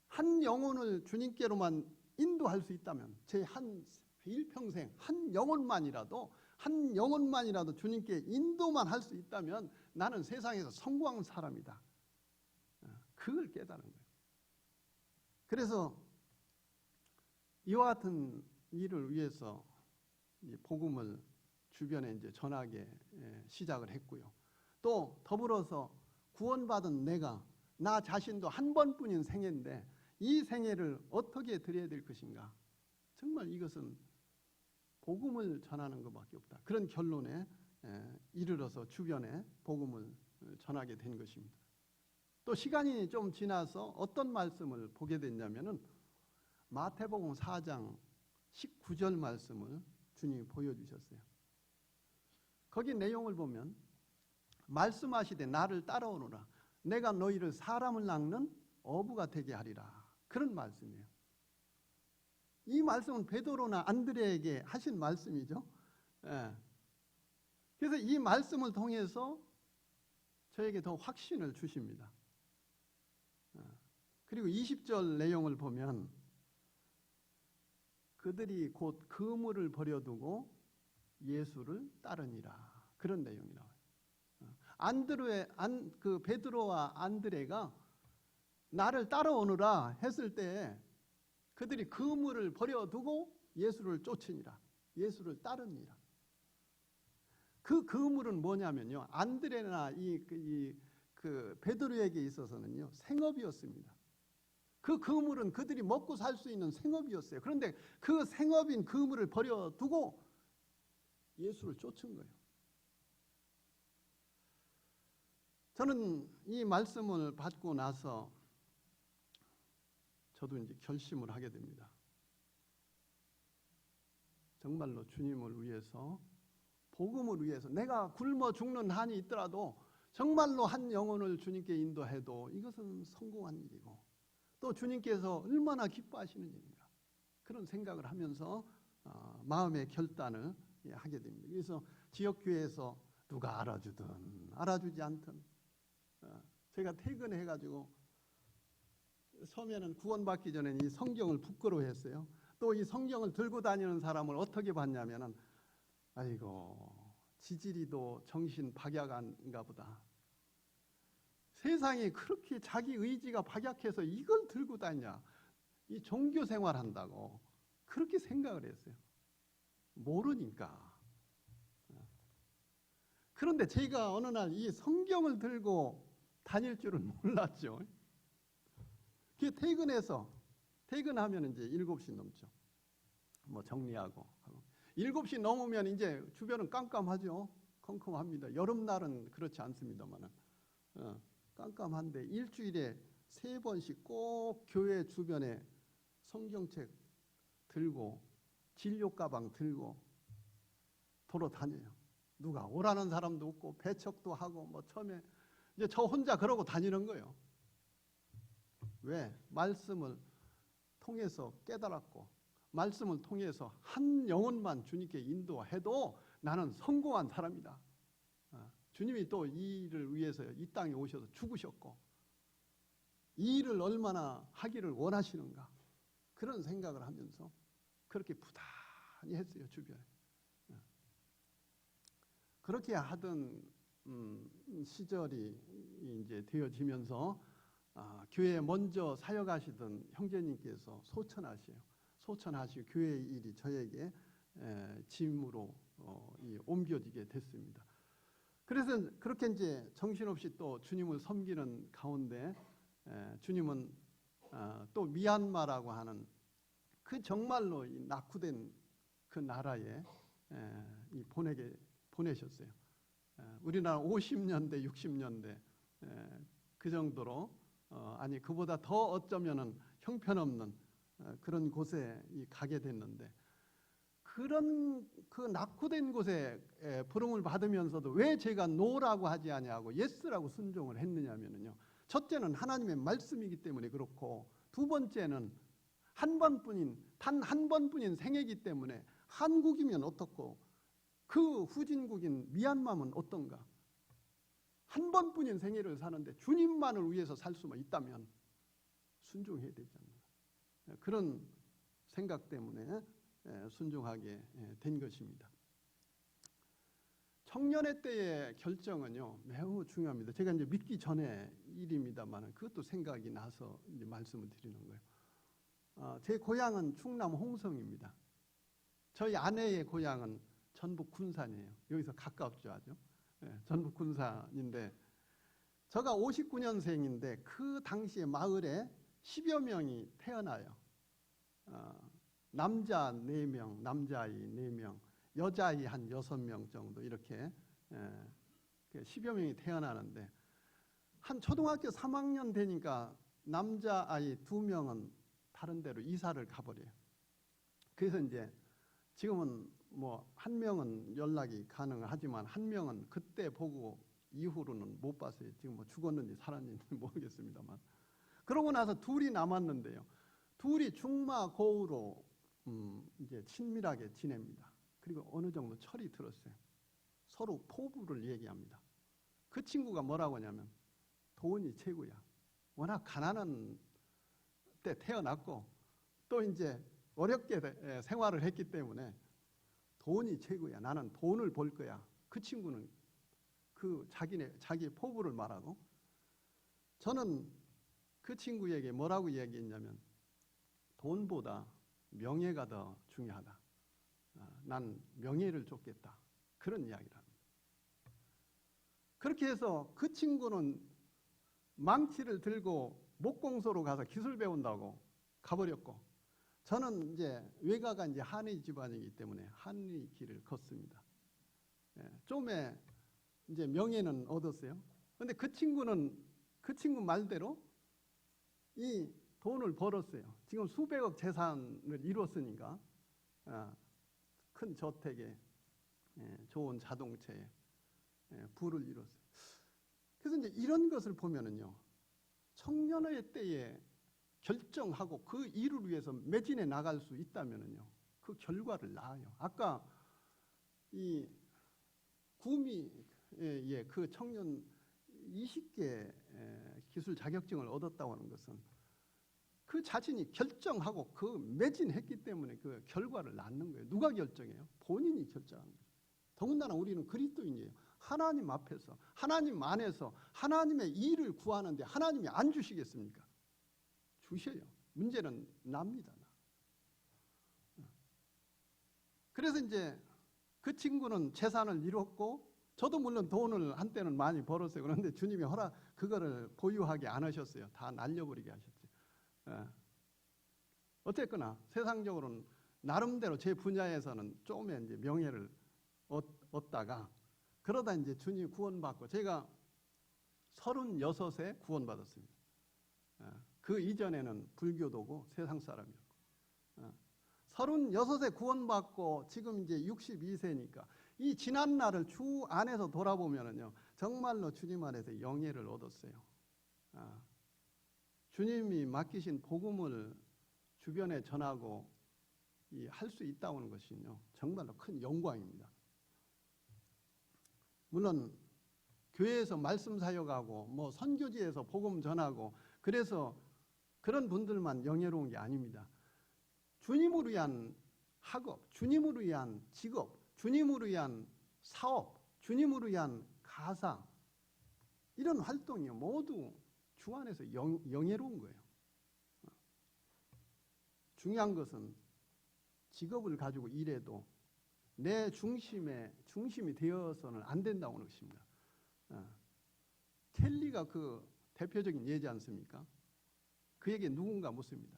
Speaker 1: 한 영혼을 주님께로만 인도할 수 있다면, 제 일평생 한 영혼만이라도 주님께 인도만 할 수 있다면 나는 세상에서 성공한 사람이다. 그걸 깨달은 거예요. 그래서 이와 같은 일을 위해서 이 복음을 주변에 이제 전하게 시작을 했고요. 또 더불어서 구원받은 나 자신도 한 번뿐인 생애인데 이 생애를 어떻게 드려야 될 것인가? 정말 이것은 복음을 전하는 것밖에 없다. 그런 결론에 이르러서 주변에 복음을 전하게 된 것입니다. 또 시간이 좀 지나서 어떤 말씀을 보게 됐냐면은 마태복음 4장 19절 말씀을 주님이 보여주셨어요. 거기 내용을 보면 말씀하시되 나를 따라오너라. 내가 너희를 사람을 낚는 어부가 되게 하리라. 그런 말씀이에요. 이 말씀은 베드로나 안드레에게 하신 말씀이죠. 그래서 이 말씀을 통해서 저에게 더 확신을 주십니다. 그리고 20절 내용을 보면 그들이 곧 그물을 버려두고 예수를 따르니라. 그런 내용이 나와요. 그 베드로와 안드레가 나를 따라오느라 했을 때 그들이 그물을 버려두고 예수를 쫓으니라. 예수를 따르니라. 그 그물은 뭐냐면요, 안드레나 그 베드로에게 있어서는요 생업이었습니다. 그 그물은 그들이 먹고 살 수 있는 생업이었어요. 그런데 그 생업인 그물을 버려두고 예수를 쫓은 거예요. 저는 이 말씀을 받고 나서 저도 이제 결심을 하게 됩니다. 정말로 주님을 위해서, 복음을 위해서 내가 굶어 죽는 한이 있더라도 정말로 한 영혼을 주님께 인도해도 이것은 성공한 일이고 또 주님께서 얼마나 기뻐하시는 일인가. 그런 생각을 하면서 마음의 결단을 하게 됩니다. 그래서 지역교회에서 누가 알아주든 알아주지 않든 제가 퇴근해가지고 처음에는 구원받기 전에 이 성경을 부끄러워했어요. 또 이 성경을 들고 다니는 사람을 어떻게 봤냐면은 아이고 지질이도 정신 박약한가 보다. 세상에 그렇게 자기 의지가 박약해서 이걸 들고 다니냐. 이 종교 생활한다고 그렇게 생각을 했어요. 모르니까. 그런데 제가 어느 날 이 성경을 들고 다닐 줄은 몰랐죠. 그 퇴근하면 이제 7시 넘죠. 뭐 정리하고. 7시 넘으면 이제 주변은 깜깜하죠. 컴컴합니다. 여름날은 그렇지 않습니다만은. 깜깜한데 일주일에 3번씩 꼭 교회 주변에 성경책 들고 진료 가방 들고 돌아다녀요. 누가 오라는 사람도 없고 배척도 하고 뭐 처음에 이제 저 혼자 그러고 다니는 거예요. 왜? 말씀을 통해서 깨달았고 말씀을 통해서 한 영혼만 주님께 인도해도 나는 성공한 사람이다. 주님이 또 이 일을 위해서 이 땅에 오셔서 죽으셨고 이 일을 얼마나 하기를 원하시는가 그런 생각을 하면서 그렇게 부단히 했어요. 주변에. 그렇게 하던 시절이 이제 되어지면서 교회에 먼저 사역하시던 형제님께서 소천하시고 교회 일이 저에게 짐으로 옮겨지게 됐습니다. 그래서 그렇게 이제 정신없이 또 주님을 섬기는 가운데 주님은 또 미얀마라고 하는 그 정말로 이 낙후된 그 나라에 보내셨어요. 우리나라 50년대, 60년대 그 정도로 아니 그보다 더 어쩌면은 형편없는 그런 곳에 가게 됐는데 그런 그 낙후된 곳에 부름을 받으면서도 왜 제가 노라고 하지 아니하고 예스라고 순종을 했느냐면요. 첫째는 하나님의 말씀이기 때문에 그렇고 두 번째는 단 한 번뿐인 생애이기 때문에 한국이면 어떻고 그 후진국인 미얀마는 어떤가? 한 번뿐인 생애를 사는데 주님만을 위해서 살 수만 있다면 순종해야 되지 않나. 그런 생각 때문에 순종하게 된 것입니다. 청년의 때의 결정은요 매우 중요합니다. 제가 이제 믿기 전에 일입니다만 그것도 생각이 나서 이제 말씀을 드리는 거예요. 제 고향은 충남 홍성입니다. 저희 아내의 고향은 전북 군산이에요. 여기서 가깝죠 아주. 전북 군산인데 제가 59년생인데 그 당시에 마을에 10여 명이 태어나요. 남자 4명, 남자아이 4명, 여자아이 한 6명 정도 이렇게 10여 명이 태어나는데 한 초등학교 3학년 되니까 남자아이 2명은 다른 데로 이사를 가버려요. 그래서 이제 지금은 뭐 한 명은 연락이 가능하지만 한 명은 그때 보고 이후로는 못 봤어요. 지금 뭐 죽었는지 살았는지 모르겠습니다만. 그러고 나서 둘이 남았는데요. 둘이 중마고우로 이제 친밀하게 지냅니다. 그리고 어느 정도 철이 들었어요. 서로 포부를 얘기합니다. 그 친구가 뭐라고 하냐면 돈이 최고야. 워낙 가난한 때 태어났고 또 이제 어렵게 생활을 했기 때문에 돈이 최고야. 나는 돈을 벌 거야. 그 친구는 그 자기 포부를 말하고 저는 그 친구에게 뭐라고 얘기했냐면 돈보다 명예가 더 중요하다. 난 명예를 쫓겠다. 그런 이야기를 합니다. 그렇게 해서 그 친구는 망치를 들고 목공소로 가서 기술 배운다고 가버렸고 저는 이제 외가가 이제 한의 집안이기 때문에 한의 길을 걷습니다. 좀에 이제 명예는 얻었어요. 근데 그 친구는 그 친구 말대로 이 돈을 벌었어요. 지금 수백억 재산을 이뤘으니까 큰 저택에 좋은 자동차에 부를 이뤘어요. 그래서 이제 이런 것을 보면은요. 청년의 때의 결정하고 그 일을 위해서 매진해 나갈 수 있다면요, 그 결과를 낳아요. 아까 이 구미의 그 청년 20개 기술 자격증을 얻었다고 하는 것은 그 자신이 결정하고 그 매진했기 때문에 그 결과를 낳는 거예요. 누가 결정해요? 본인이 결정하는 거예요. 더군다나 우리는 그리스도인이에요. 하나님 앞에서, 하나님 안에서 하나님의 일을 구하는데 하나님이 안 주시겠습니까? 주셔요. 문제는 납니다. 그래서 이제 그 친구는 재산을 이뤘고, 저도 물론 돈을 한때는 많이 벌었어요. 그런데 주님이 그거를 보유하게 안 하셨어요. 다 날려버리게 하셨죠. 어쨌거나 세상적으로는 나름대로 제 분야에서는 조금의 이제 명예를 얻다가, 그러다 이제 주님 구원받고, 제가 36에 구원받았습니다. 그 이전에는 불교도고 세상 사람이었고, 36에 구원받고 지금 이제 62세니까 이 지난 날을 주 안에서 돌아보면은요, 정말로 주님 안에서 영예를 얻었어요. 주님이 맡기신 복음을 주변에 전하고 할 수 있다는 것은요, 정말로 큰 영광입니다. 물론 교회에서 말씀 사역하고 뭐 선교지에서 복음 전하고, 그래서 그런 분들만 영예로운 게 아닙니다. 주님을 위한 학업, 주님을 위한 직업, 주님을 위한 사업, 주님을 위한 가사, 이런 활동이 모두 주 안에서 영예로운 거예요. 중요한 것은 직업을 가지고 일해도 내 중심이 되어서는 안 된다고 하는 것입니다. 켈리가 그 대표적인 예지 않습니까? 그에게 누군가 묻습니다.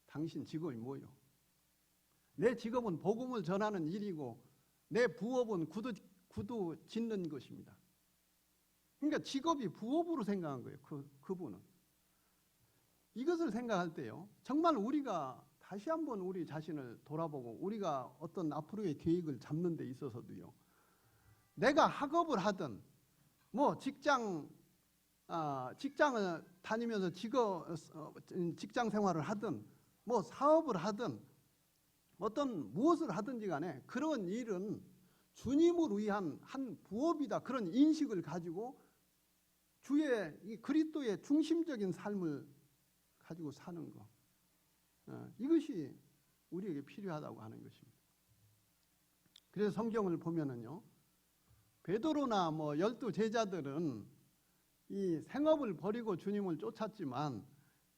Speaker 1: 당신 직업이 뭐요? 내 직업은 복음을 전하는 일이고 내 부업은 구두 짓는 것입니다. 그러니까 직업이 부업으로 생각한 거예요. 그분은. 이것을 생각할 때요, 정말 우리가 다시 한번 우리 자신을 돌아보고 우리가 어떤 앞으로의 계획을 잡는 데 있어서도요, 내가 학업을 하든 뭐 직장을 다니면서 직장 생활을 하든 뭐 사업을 하든 어떤 무엇을 하든지 간에 그런 일은 주님을 위한 한 부업이다, 그런 인식을 가지고 이 그리스도의 중심적인 삶을 가지고 사는 것, 이것이 우리에게 필요하다고 하는 것입니다. 그래서 성경을 보면은요, 베드로나 뭐 12 제자들은 이 생업을 버리고 주님을 쫓았지만,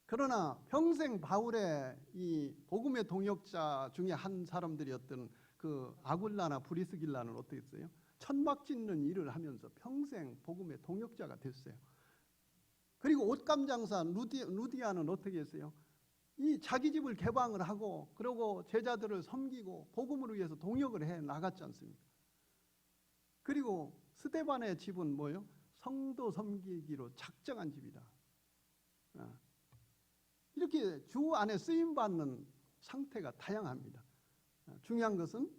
Speaker 1: 그러나 평생 바울의 이 복음의 동역자 중에 한 사람들이었던 그 아굴라나 브리스길라는 어떻게 했어요? 천막 짓는 일을 하면서 평생 복음의 동역자가 됐어요. 그리고 옷감 장사 루디아는 어떻게 했어요? 이 자기 집을 개방을 하고 그러고 제자들을 섬기고 복음을 위해서 동역을 해 나갔지 않습니까? 그리고 스데반의 집은 뭐예요? 성도 섬기기로 작정한 집이다. 이렇게 주 안에 쓰임받는 상태가 다양합니다. 중요한 것은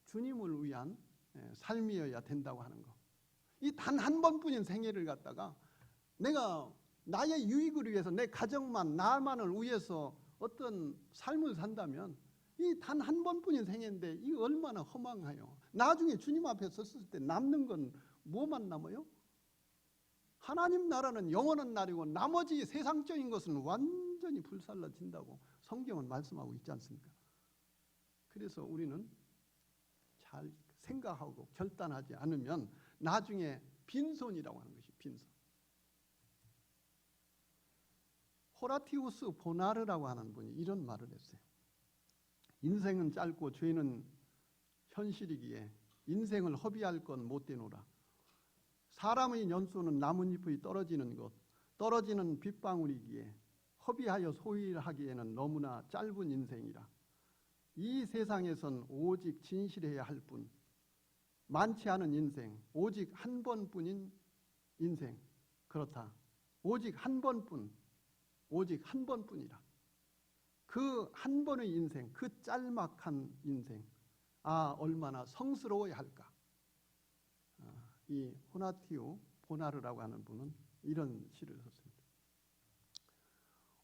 Speaker 1: 주님을 위한 삶이어야 된다고 하는 거. 이 단 한 번뿐인 생애를 갖다가 내가 나의 유익을 위해서, 내 가정만, 나만을 위해서 어떤 삶을 산다면 이 단 한 번뿐인 생애인데 이 얼마나 허망해요. 나중에 주님 앞에 섰을 때 남는 건 뭐만 남아요? 하나님 나라는 영원한 날이고 나머지 세상적인 것은 완전히 불살라진다고 성경은 말씀하고 있지 않습니까? 그래서 우리는 잘 생각하고 결단하지 않으면 나중에 빈손이라고 하는 것이 빈손. 호라티우스 보나르라고 하는 분이 이런 말을 했어요. 인생은 짧고 죄는 현실이기에 인생을 허비할 건 못되노라. 사람의 연수는 나뭇잎의 떨어지는 것, 떨어지는 빗방울이기에 허비하여 소일하기에는 너무나 짧은 인생이라. 이 세상에선 오직 진실해야 할 뿐, 많지 않은 인생, 오직 한 번뿐인 인생, 그렇다. 오직 한 번뿐, 오직 한 번뿐이라. 그 한 번의 인생, 그 짤막한 인생, 얼마나 성스러워야 할까. 이 호나티우 보나르라고 하는 분은 이런 시를 썼습니다.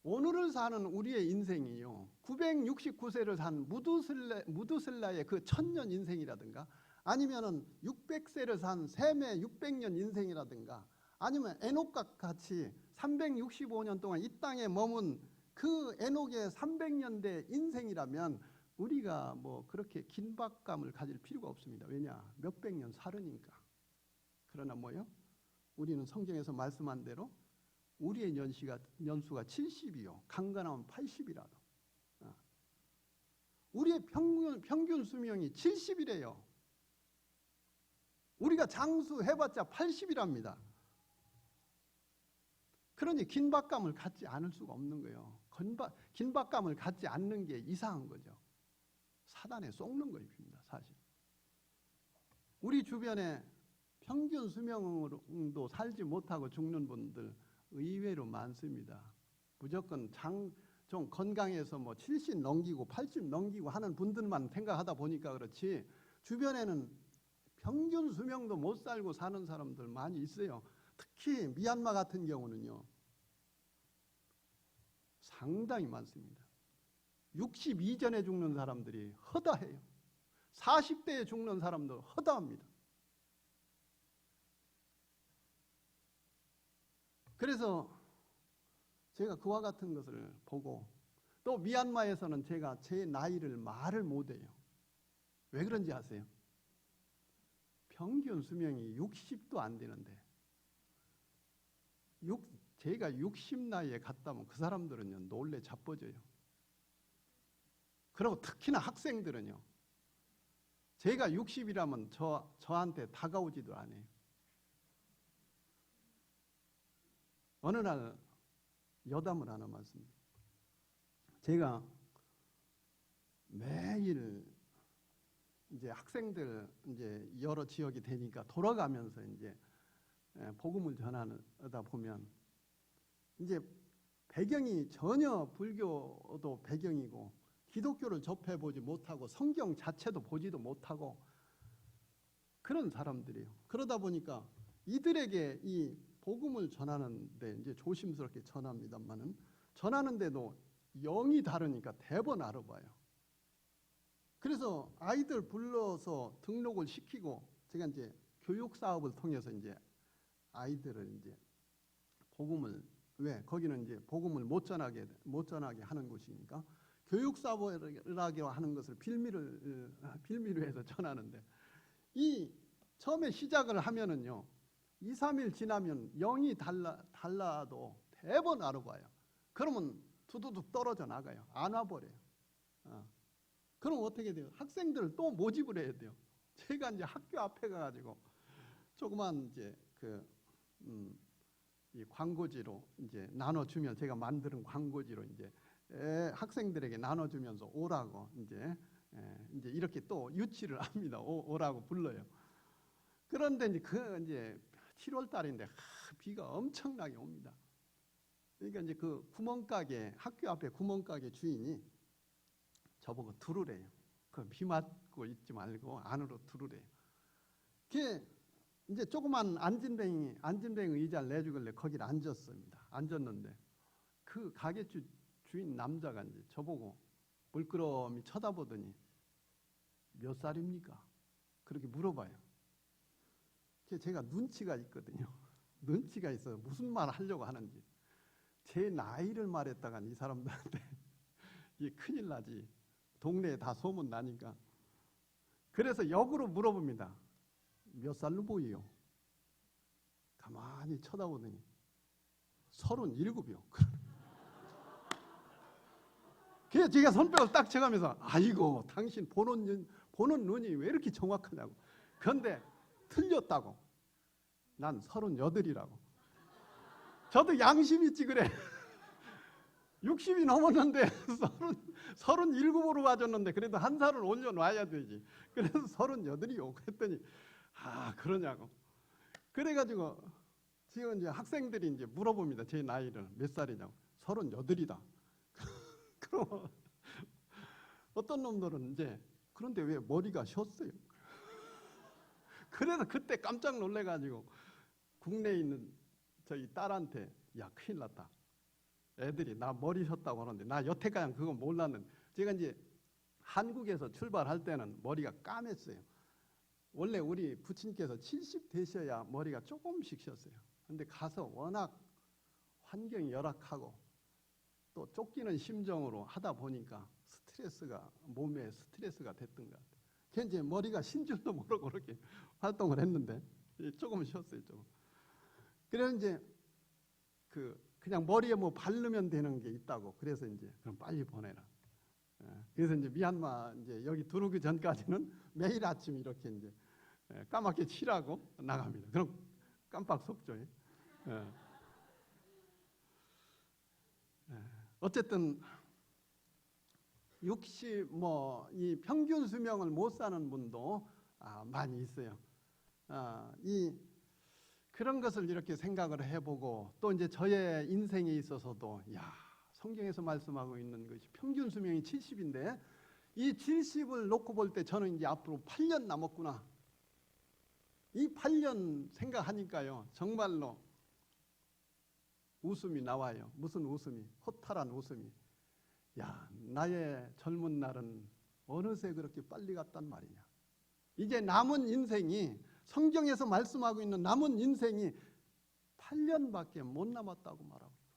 Speaker 1: 오늘을 사는 우리의 인생이요, 969세를 산 무두슬라의 그 천년 인생이라든가, 아니면은 600세를 산 셈의 600년 인생이라든가, 아니면 에녹과 같이 365년 동안 이 땅에 머문 그 에녹의 300년대 인생이라면 우리가 뭐 그렇게 긴박감을 가질 필요가 없습니다. 왜냐? 몇백 년 살으니까. 그러나 뭐요? 우리는 성경에서 말씀한 대로 우리의 연수가 70이요. 강건하면 80이라도. 우리의 평균 수명이 70이래요. 우리가 장수해봤자 80이랍니다. 그러니 긴박감을 갖지 않을 수가 없는 거예요. 긴박감을 갖지 않는 게 이상한 거죠. 사단에 속는 것입니다, 사실. 우리 주변에 평균 수명으로도 살지 못하고 죽는 분들 의외로 많습니다. 무조건 좀 건강해서 뭐 70 넘기고 80 넘기고 하는 분들만 생각하다 보니까 그렇지, 주변에는 평균 수명도 못 살고 사는 사람들 많이 있어요. 특히 미얀마 같은 경우는요, 상당히 많습니다. 60 이전에 죽는 사람들이 허다해요. 40대에 죽는 사람도 허다합니다. 그래서 제가 그와 같은 것을 보고, 또 미얀마에서는 제가 제 나이를 말을 못해요. 왜 그런지 아세요? 평균 수명이 60도 안 되는데 제가 60 나이에 갔다면 그 사람들은요 놀래 자빠져요. 그리고 특히나 학생들은요, 제가 60이라면 저한테 다가오지도 않아요. 어느 날 여담을 하나 말씀드립니다. 제가 매일 이제 학생들 이제 여러 지역이 되니까 돌아가면서 이제 복음을 전하다 보면 이제 배경이 전혀 불교도 배경이고 기독교를 접해보지 못하고 성경 자체도 보지도 못하고 그런 사람들이에요. 그러다 보니까 이들에게 이 복음을 전하는데 이제 조심스럽게 전합니다만은 전하는데도 영이 다르니까 대번 알아봐요. 그래서 아이들 불러서 등록을 시키고 제가 이제 교육 사업을 통해서 이제 아이들을 이제 복음을, 왜 거기는 이제 복음을 못 전하게 하는 곳이니까 교육 사업이라고 하는 것을 빌미로 해서 전하는데, 이 처음에 시작을 하면은요 2, 3일 지나면 영이 달라도 대번 알아봐요. 그러면 두두둑 떨어져 나가요. 안 와버려요. 그럼 어떻게 돼요? 학생들을 또 모집을 해야 돼요. 제가 이제 학교 앞에 가가지고 조그만 이제 이 광고지로 이제 나눠주면, 제가 만드는 광고지로 이제 학생들에게 나눠주면서 오라고 이제 이렇게 또 유치를 합니다. 오라고 불러요. 그런데 이제 7월 달인데 비가 엄청나게 옵니다. 그러니까 이제 그 구멍가게, 학교 앞에 구멍가게 주인이 저보고 들으래요. 그 비 맞고 있지 말고 안으로 들으래요. 그게 이제 조그만 안진뱅이 의자를 내주길래 거기를 앉았습니다. 앉았는데 그 가게 주인 남자가 이제 저보고 물끄러미 쳐다보더니 몇 살입니까? 그렇게 물어봐요. 제가 눈치가 있거든요. 눈치가 있어서 무슨 말 하려고 하는지. 제 나이를 말했다가 이 사람들한테 이게 큰일 나지. 동네에 다 소문 나니까. 그래서 역으로 물어봅니다. 몇 살로 보이요? 가만히 쳐다보더니 37이요. 그래서 제가 손뼉을 딱 쳐가면서 아이고 당신 보는 눈이 왜 이렇게 정확하냐고. 그런데 틀렸다고. 난 38이라고. 저도 양심 있지 그래. 60이 넘었는데 37으로 가졌는데 그래도 한 살을 올려놔야 되지. 그래서 38이요. 그랬더니 그러냐고. 그래가지고 지금 이제 학생들이 이제 물어봅니다. 제 나이를 몇 살이냐고. 38이다. 그럼 어떤 놈들은 이제 그런데 왜 머리가 쉬었어요? 그래서 그때 깜짝 놀래가지고 국내에 있는 저희 딸한테 야 큰일 났다. 애들이 나 머리 셨다고 하는데 나 여태까지 그거 몰랐는데 제가 이제 한국에서 출발할 때는 머리가 까맸어요. 원래 우리 부친께서 70 되셔야 머리가 조금씩 셨어요. 근데 가서 워낙 환경이 열악하고 또 쫓기는 심정으로 하다 보니까 몸에 스트레스가 됐던 것 같아요. 걔 이제 머리가 신 줄도 모르고 그렇게 활동을 했는데 조금 쉬었어요, 조금. 그래서 이제 그냥 머리에 뭐 바르면 되는 게 있다고. 그래서 이제 그럼 빨리 보내라. 그래서 이제 미얀마 이제 여기 들어오기 전까지는 매일 아침 이렇게 이제 까맣게 칠하고 나갑니다. 그럼 깜빡 속죠. 어쨌든 60 이 평균 수명을 못 사는 분도 많이 있어요. 그런 것을 이렇게 생각을 해보고 또 이제 저의 인생에 있어서도 성경에서 말씀하고 있는 것이 평균 수명이 70인데 이 70을 놓고 볼 때 저는 이제 앞으로 8년 남았구나. 이 8년 생각하니까요, 정말로 웃음이 나와요. 무슨 웃음이? 허탈한 웃음이. 나의 젊은 날은 어느새 그렇게 빨리 갔단 말이냐. 이제 남은 인생이, 성경에서 말씀하고 있는 남은 인생이 8년밖에 못 남았다고 말하고 있어요.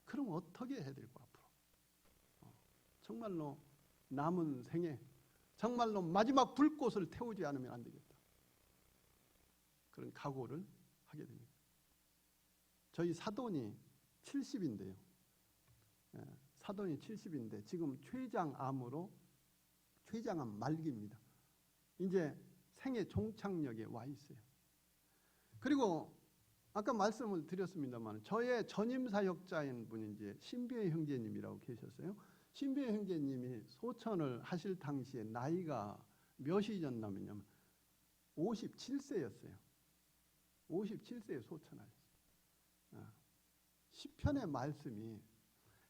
Speaker 1: 그럼 어떻게 해야 될까 앞으로? 정말로 남은 생에 정말로 마지막 불꽃을 태우지 않으면 안 되겠다. 그런 각오를 하게 됩니다. 저희 사돈이 70인데요. 사돈이 70인데 지금 췌장암 말기입니다. 이제 생애 종착역에 와 있어요. 그리고 아까 말씀을 드렸습니다만 저의 전임 사역자인 분이 이제 신비의 형제님이라고 계셨어요. 신비의 형제님이 소천을 하실 당시에 나이가 몇이셨냐면요, 57세였어요. 57세에 소천하셨어요. 시편의 말씀이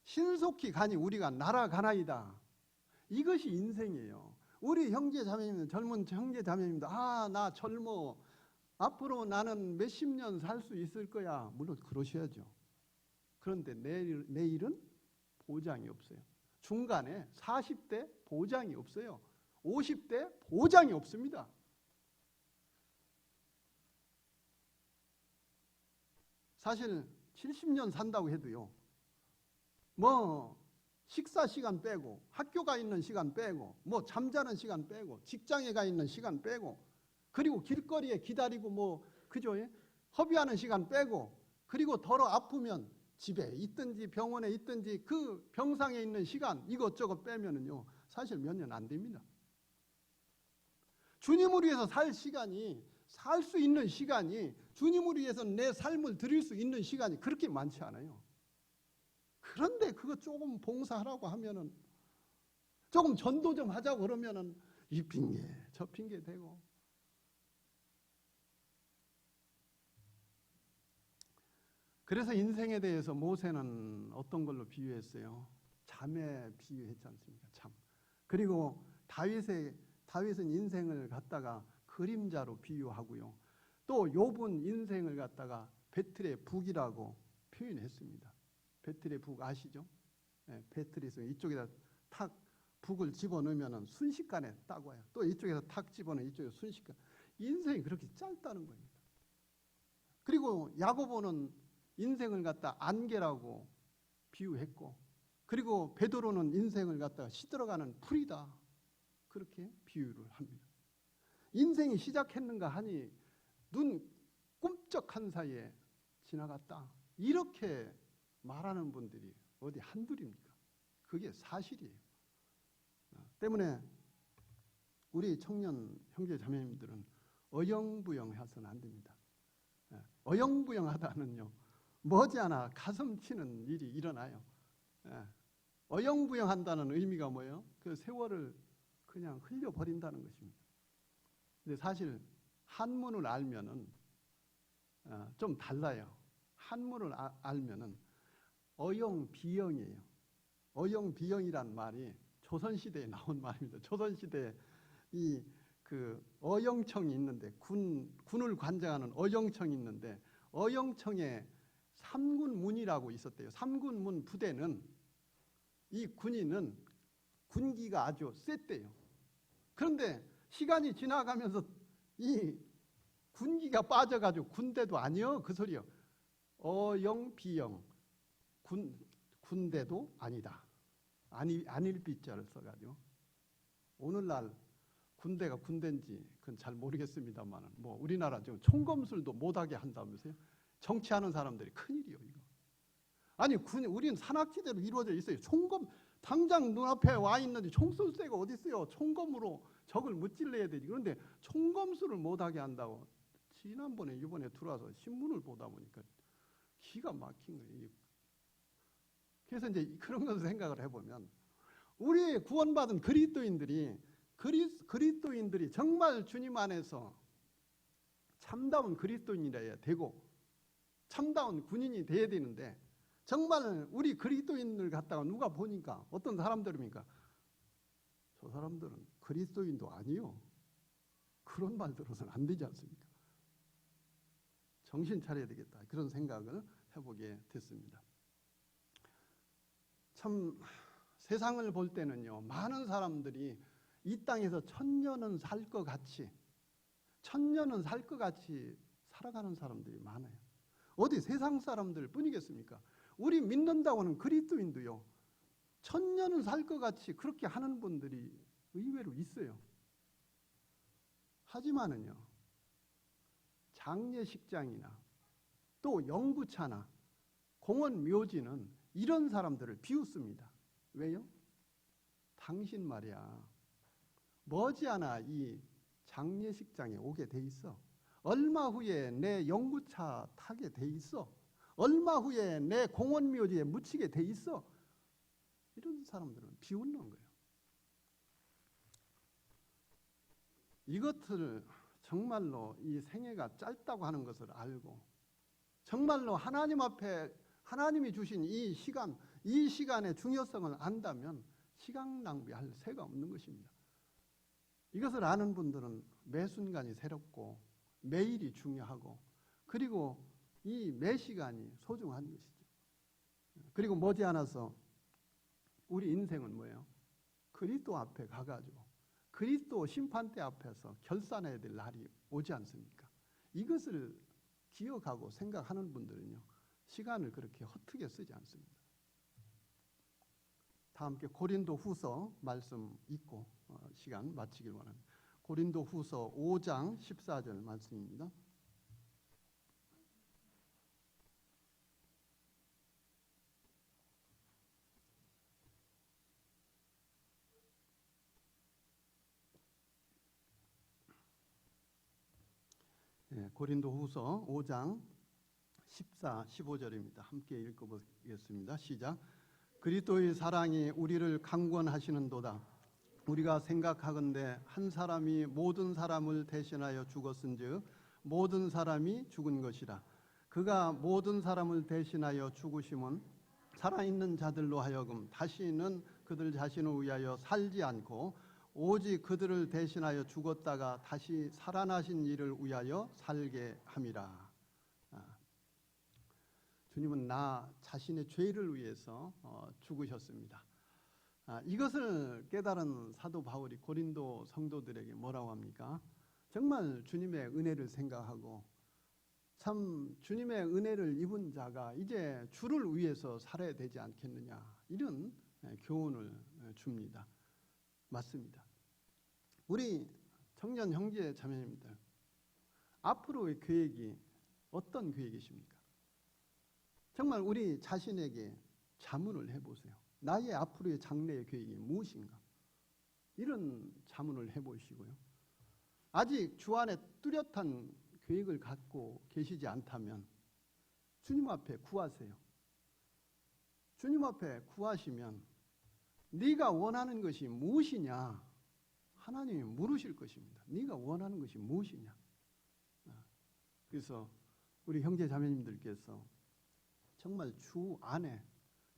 Speaker 1: 신속히 가니 우리가 날아가나이다. 이것이 인생이에요. 우리 형제 자매님들, 젊은 형제 자매님들, 나 젊어. 앞으로 나는 몇십 년 살 수 있을 거야. 물론 그러셔야죠. 그런데 내일은 보장이 없어요. 중간에 40대 보장이 없어요. 50대 보장이 없습니다. 사실 70년 산다고 해도요, 식사 시간 빼고, 학교 가 있는 시간 빼고, 잠자는 시간 빼고, 직장에 가 있는 시간 빼고, 그리고 길거리에 기다리고 그죠? 허비하는 시간 빼고, 그리고 덜어 아프면 집에 있든지 병원에 있든지 그 병상에 있는 시간 이것저것 빼면은요, 사실 몇 년 안 됩니다. 주님을 위해서 살 시간이, 살 수 있는 시간이, 주님을 위해서 내 삶을 드릴 수 있는 시간이 그렇게 많지 않아요. 그런데 그거 조금 봉사하라고 하면은, 조금 전도 좀 하자고 그러면은 이 핑계 저 핑계 대고. 그래서 인생에 대해서 모세는 어떤 걸로 비유했어요? 잠에 비유했지 않습니까? 잠. 그리고 다윗은 인생을 갖다가 그림자로 비유하고요. 또 욥은 인생을 갖다가 배틀의 북이라고 표현했습니다. 배틀의 북 아시죠? 배틀에서 이쪽에다 탁 북을 집어넣으면 순식간에 딱 와요. 또 이쪽에서 탁 집어넣으면 이쪽에서 순식간에. 인생이 그렇게 짧다는 겁니다. 그리고 야고보는 인생을 갖다 안개라고 비유했고, 그리고 베드로는 인생을 갖다가 시들어가는 풀이다, 그렇게 비유를 합니다. 인생이 시작했는가 하니 눈 꿈쩍한 사이에 지나갔다, 이렇게 말하는 분들이 어디 한둘입니까? 그게 사실이에요. 때문에 우리 청년 형제 자매님들은 어영부영해서는 안 됩니다. 어영부영하다는요, 머지않아 가슴 치는 일이 일어나요. 어영부영한다는 의미가 뭐예요? 그 세월을 그냥 흘려버린다는 것입니다. 근데 사실 한문을 알면은 좀 달라요. 한문을 알면은 어영비영이에요. 어영비영이란 말이 조선시대에 나온 말입니다. 조선시대에 그 어영청이 있는데, 군을 관장하는 어영청이 있는데, 어영청에 삼군문이라고 있었대요. 삼군문 부대는 이 군인은 군기가 아주 셌대요. 그런데 시간이 지나가면서 이 군기가 빠져가지고 군대도 아니요 그 소리요. 어영 비영 군대도 아니다. 아닐 빗자를 써가지고 오늘날 군대가 군대인지 그건 잘 모르겠습니다만 뭐 우리나라 지금 총검술도 못하게 한다면서요. 정치하는 사람들이 큰일이요 이거. 아니 우리는 산악지대로 이루어져 있어요. 총검 당장 눈앞에 와 있는데 총 쏠 새가 어디 있어요. 총검으로 적을 무찔러야 되지. 그런데 총검술을 못하게 한다고 지난번에 이번에 들어와서 신문을 보다 보니까 기가 막힌 거예요. 그래서 이제 그런 것을 생각을 해보면 우리 구원받은 그리스도인들이 정말 주님 안에서 참다운 그리스도인이라야 되고 참다운 군인이 돼야 되는데 정말 우리 그리스도인을 갖다가 누가 보니까 어떤 사람들입니까? 저 사람들은 그리스도인도 아니요. 그런 말 들어서는 안 되지 않습니까? 정신 차려야 되겠다. 그런 생각을 해보게 됐습니다. 참 세상을 볼 때는요. 많은 사람들이 이 땅에서 천년은 살 것 같이 살아가는 사람들이 많아요. 어디 세상 사람들 뿐이겠습니까? 우리 믿는다고 하는 그리스도인도요. 천년은 살 것 같이 그렇게 하는 분들이 의외로 있어요. 하지만은요. 장례식장이나 또 영구차나 공원 묘지는 이런 사람들을 비웃습니다. 왜요? 당신 말이야. 머지않아 이 장례식장에 오게 돼 있어. 얼마 후에 내 영구차 타게 돼 있어. 얼마 후에 내 공원 묘지에 묻히게 돼 있어. 이런 사람들은 비웃는 거예요. 이것을 정말로 이 생애가 짧다고 하는 것을 알고 정말로 하나님 앞에 하나님이 주신 이 시간의 중요성을 안다면 시간 낭비할 새가 없는 것입니다. 이것을 아는 분들은 매 순간이 새롭고 매일이 중요하고 그리고 이 매 시간이 소중한 것이죠. 그리고 머지않아서 우리 인생은 뭐예요? 그리스도 앞에 가가지고 그리스도 심판대 앞에서 결산해야 될 날이 오지 않습니까? 이것을 기억하고 생각하는 분들은요. 시간을 그렇게 허투루게 쓰지 않습니다. 다 함께 고린도 후서 말씀 읽고 시간 마치길 원합니다. 고린도 후서 5장 14절 말씀입니다. 네, 고린도 후서 5장 14, 15절입니다. 함께 읽어보겠습니다. 시작. 그리스도의 사랑이 우리를 강권하시는도다. 우리가 생각하건대 한 사람이 모든 사람을 대신하여 죽었은즉 모든 사람이 죽은 것이라. 그가 모든 사람을 대신하여 죽으심은 살아있는 자들로 하여금 다시는 그들 자신을 위하여 살지 않고 오직 그들을 대신하여 죽었다가 다시 살아나신 이를 위하여 살게 함이라. 주님은 나 자신의 죄를 위해서 죽으셨습니다. 이것을 깨달은 사도 바울이 고린도 성도들에게 뭐라고 합니까? 정말 주님의 은혜를 생각하고 참 주님의 은혜를 입은 자가 이제 주를 위해서 살아야 되지 않겠느냐 이런 교훈을 줍니다. 맞습니다. 우리 청년 형제 자매님들 앞으로의 계획이 어떤 계획이십니까? 정말 우리 자신에게 자문을 해보세요. 나의 앞으로의 장래의 계획이 무엇인가? 이런 자문을 해보시고요. 아직 주 안에 뚜렷한 계획을 갖고 계시지 않다면 주님 앞에 구하세요. 주님 앞에 구하시면 네가 원하는 것이 무엇이냐? 하나님이 물으실 것입니다. 네가 원하는 것이 무엇이냐? 그래서 우리 형제 자매님들께서 정말 주 안에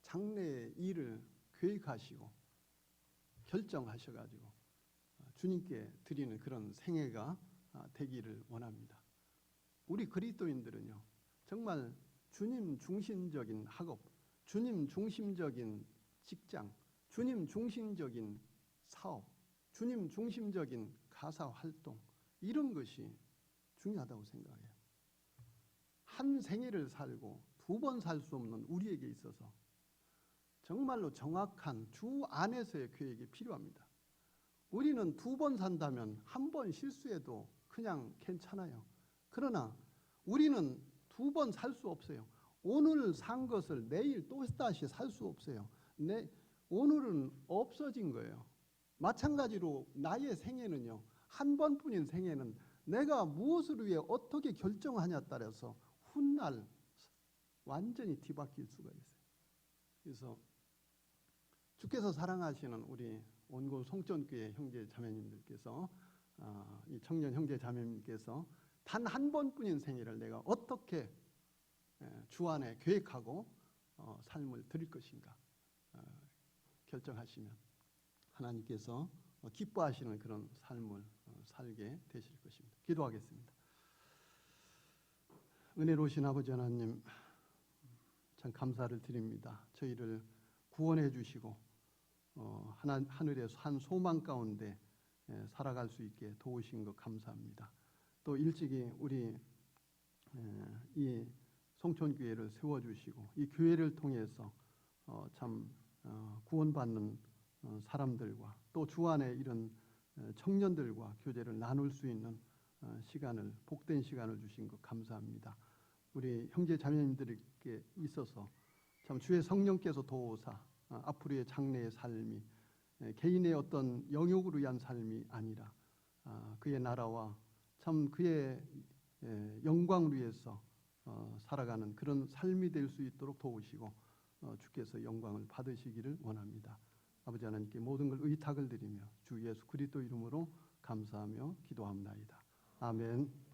Speaker 1: 장래의 일을 계획하시고 결정하셔가지고 주님께 드리는 그런 생애가 되기를 원합니다. 우리 그리스도인들은요 정말 주님 중심적인 학업, 주님 중심적인 직장, 주님 중심적인 사업, 주님 중심적인 가사 활동, 이런 것이 중요하다고 생각해요. 한 생애를 살고 두 번 살 수 없는 우리에게 있어서 정말로 정확한 주 안에서의 계획이 필요합니다. 우리는 두 번 산다면 한 번 실수해도 그냥 괜찮아요. 그러나 우리는 두 번 살 수 없어요. 오늘 산 것을 내일 또다시 살 수 없어요. 오늘은 없어진 거예요. 마찬가지로 나의 생애는요, 한 번뿐인 생애는 내가 무엇을 위해 어떻게 결정하냐에 따라서 훗날 완전히 뒤바뀔 수가 있어요. 그래서 주께서 사랑하시는 우리 온고 송전교회 형제 자매님들께서, 이 청년 형제 자매님께서 단 한 번뿐인 생애를 내가 어떻게 주 안에 계획하고 삶을 드릴 것인가 결정하시면 하나님께서 기뻐하시는 그런 삶을 살게 되실 것입니다. 기도하겠습니다. 은혜로우신 아버지 하나님, 참 감사를 드립니다. 저희를 구원해 주시고 하늘의 한 소망 가운데 살아갈 수 있게 도우신 것 감사합니다. 또 일찍이 우리 이 송촌교회를 세워주시고 이 교회를 통해서 참 구원받는 사람들과 또 주 안에 이런 청년들과 교제를 나눌 수 있는 시간을, 복된 시간을 주신 것 감사합니다. 우리 형제 자매님들에게 있어서 참 주의 성령께서 도우사 앞으로의 장래의 삶이 개인의 어떤 영역으로 위한 삶이 아니라 그의 나라와 참 그의 영광을 위해서 살아가는 그런 삶이 될 수 있도록 도우시고 주께서 영광을 받으시기를 원합니다. 아버지 하나님께 모든 걸 의탁을 드리며 주 예수 그리스도 이름으로 감사하며 기도합나이다. 아멘.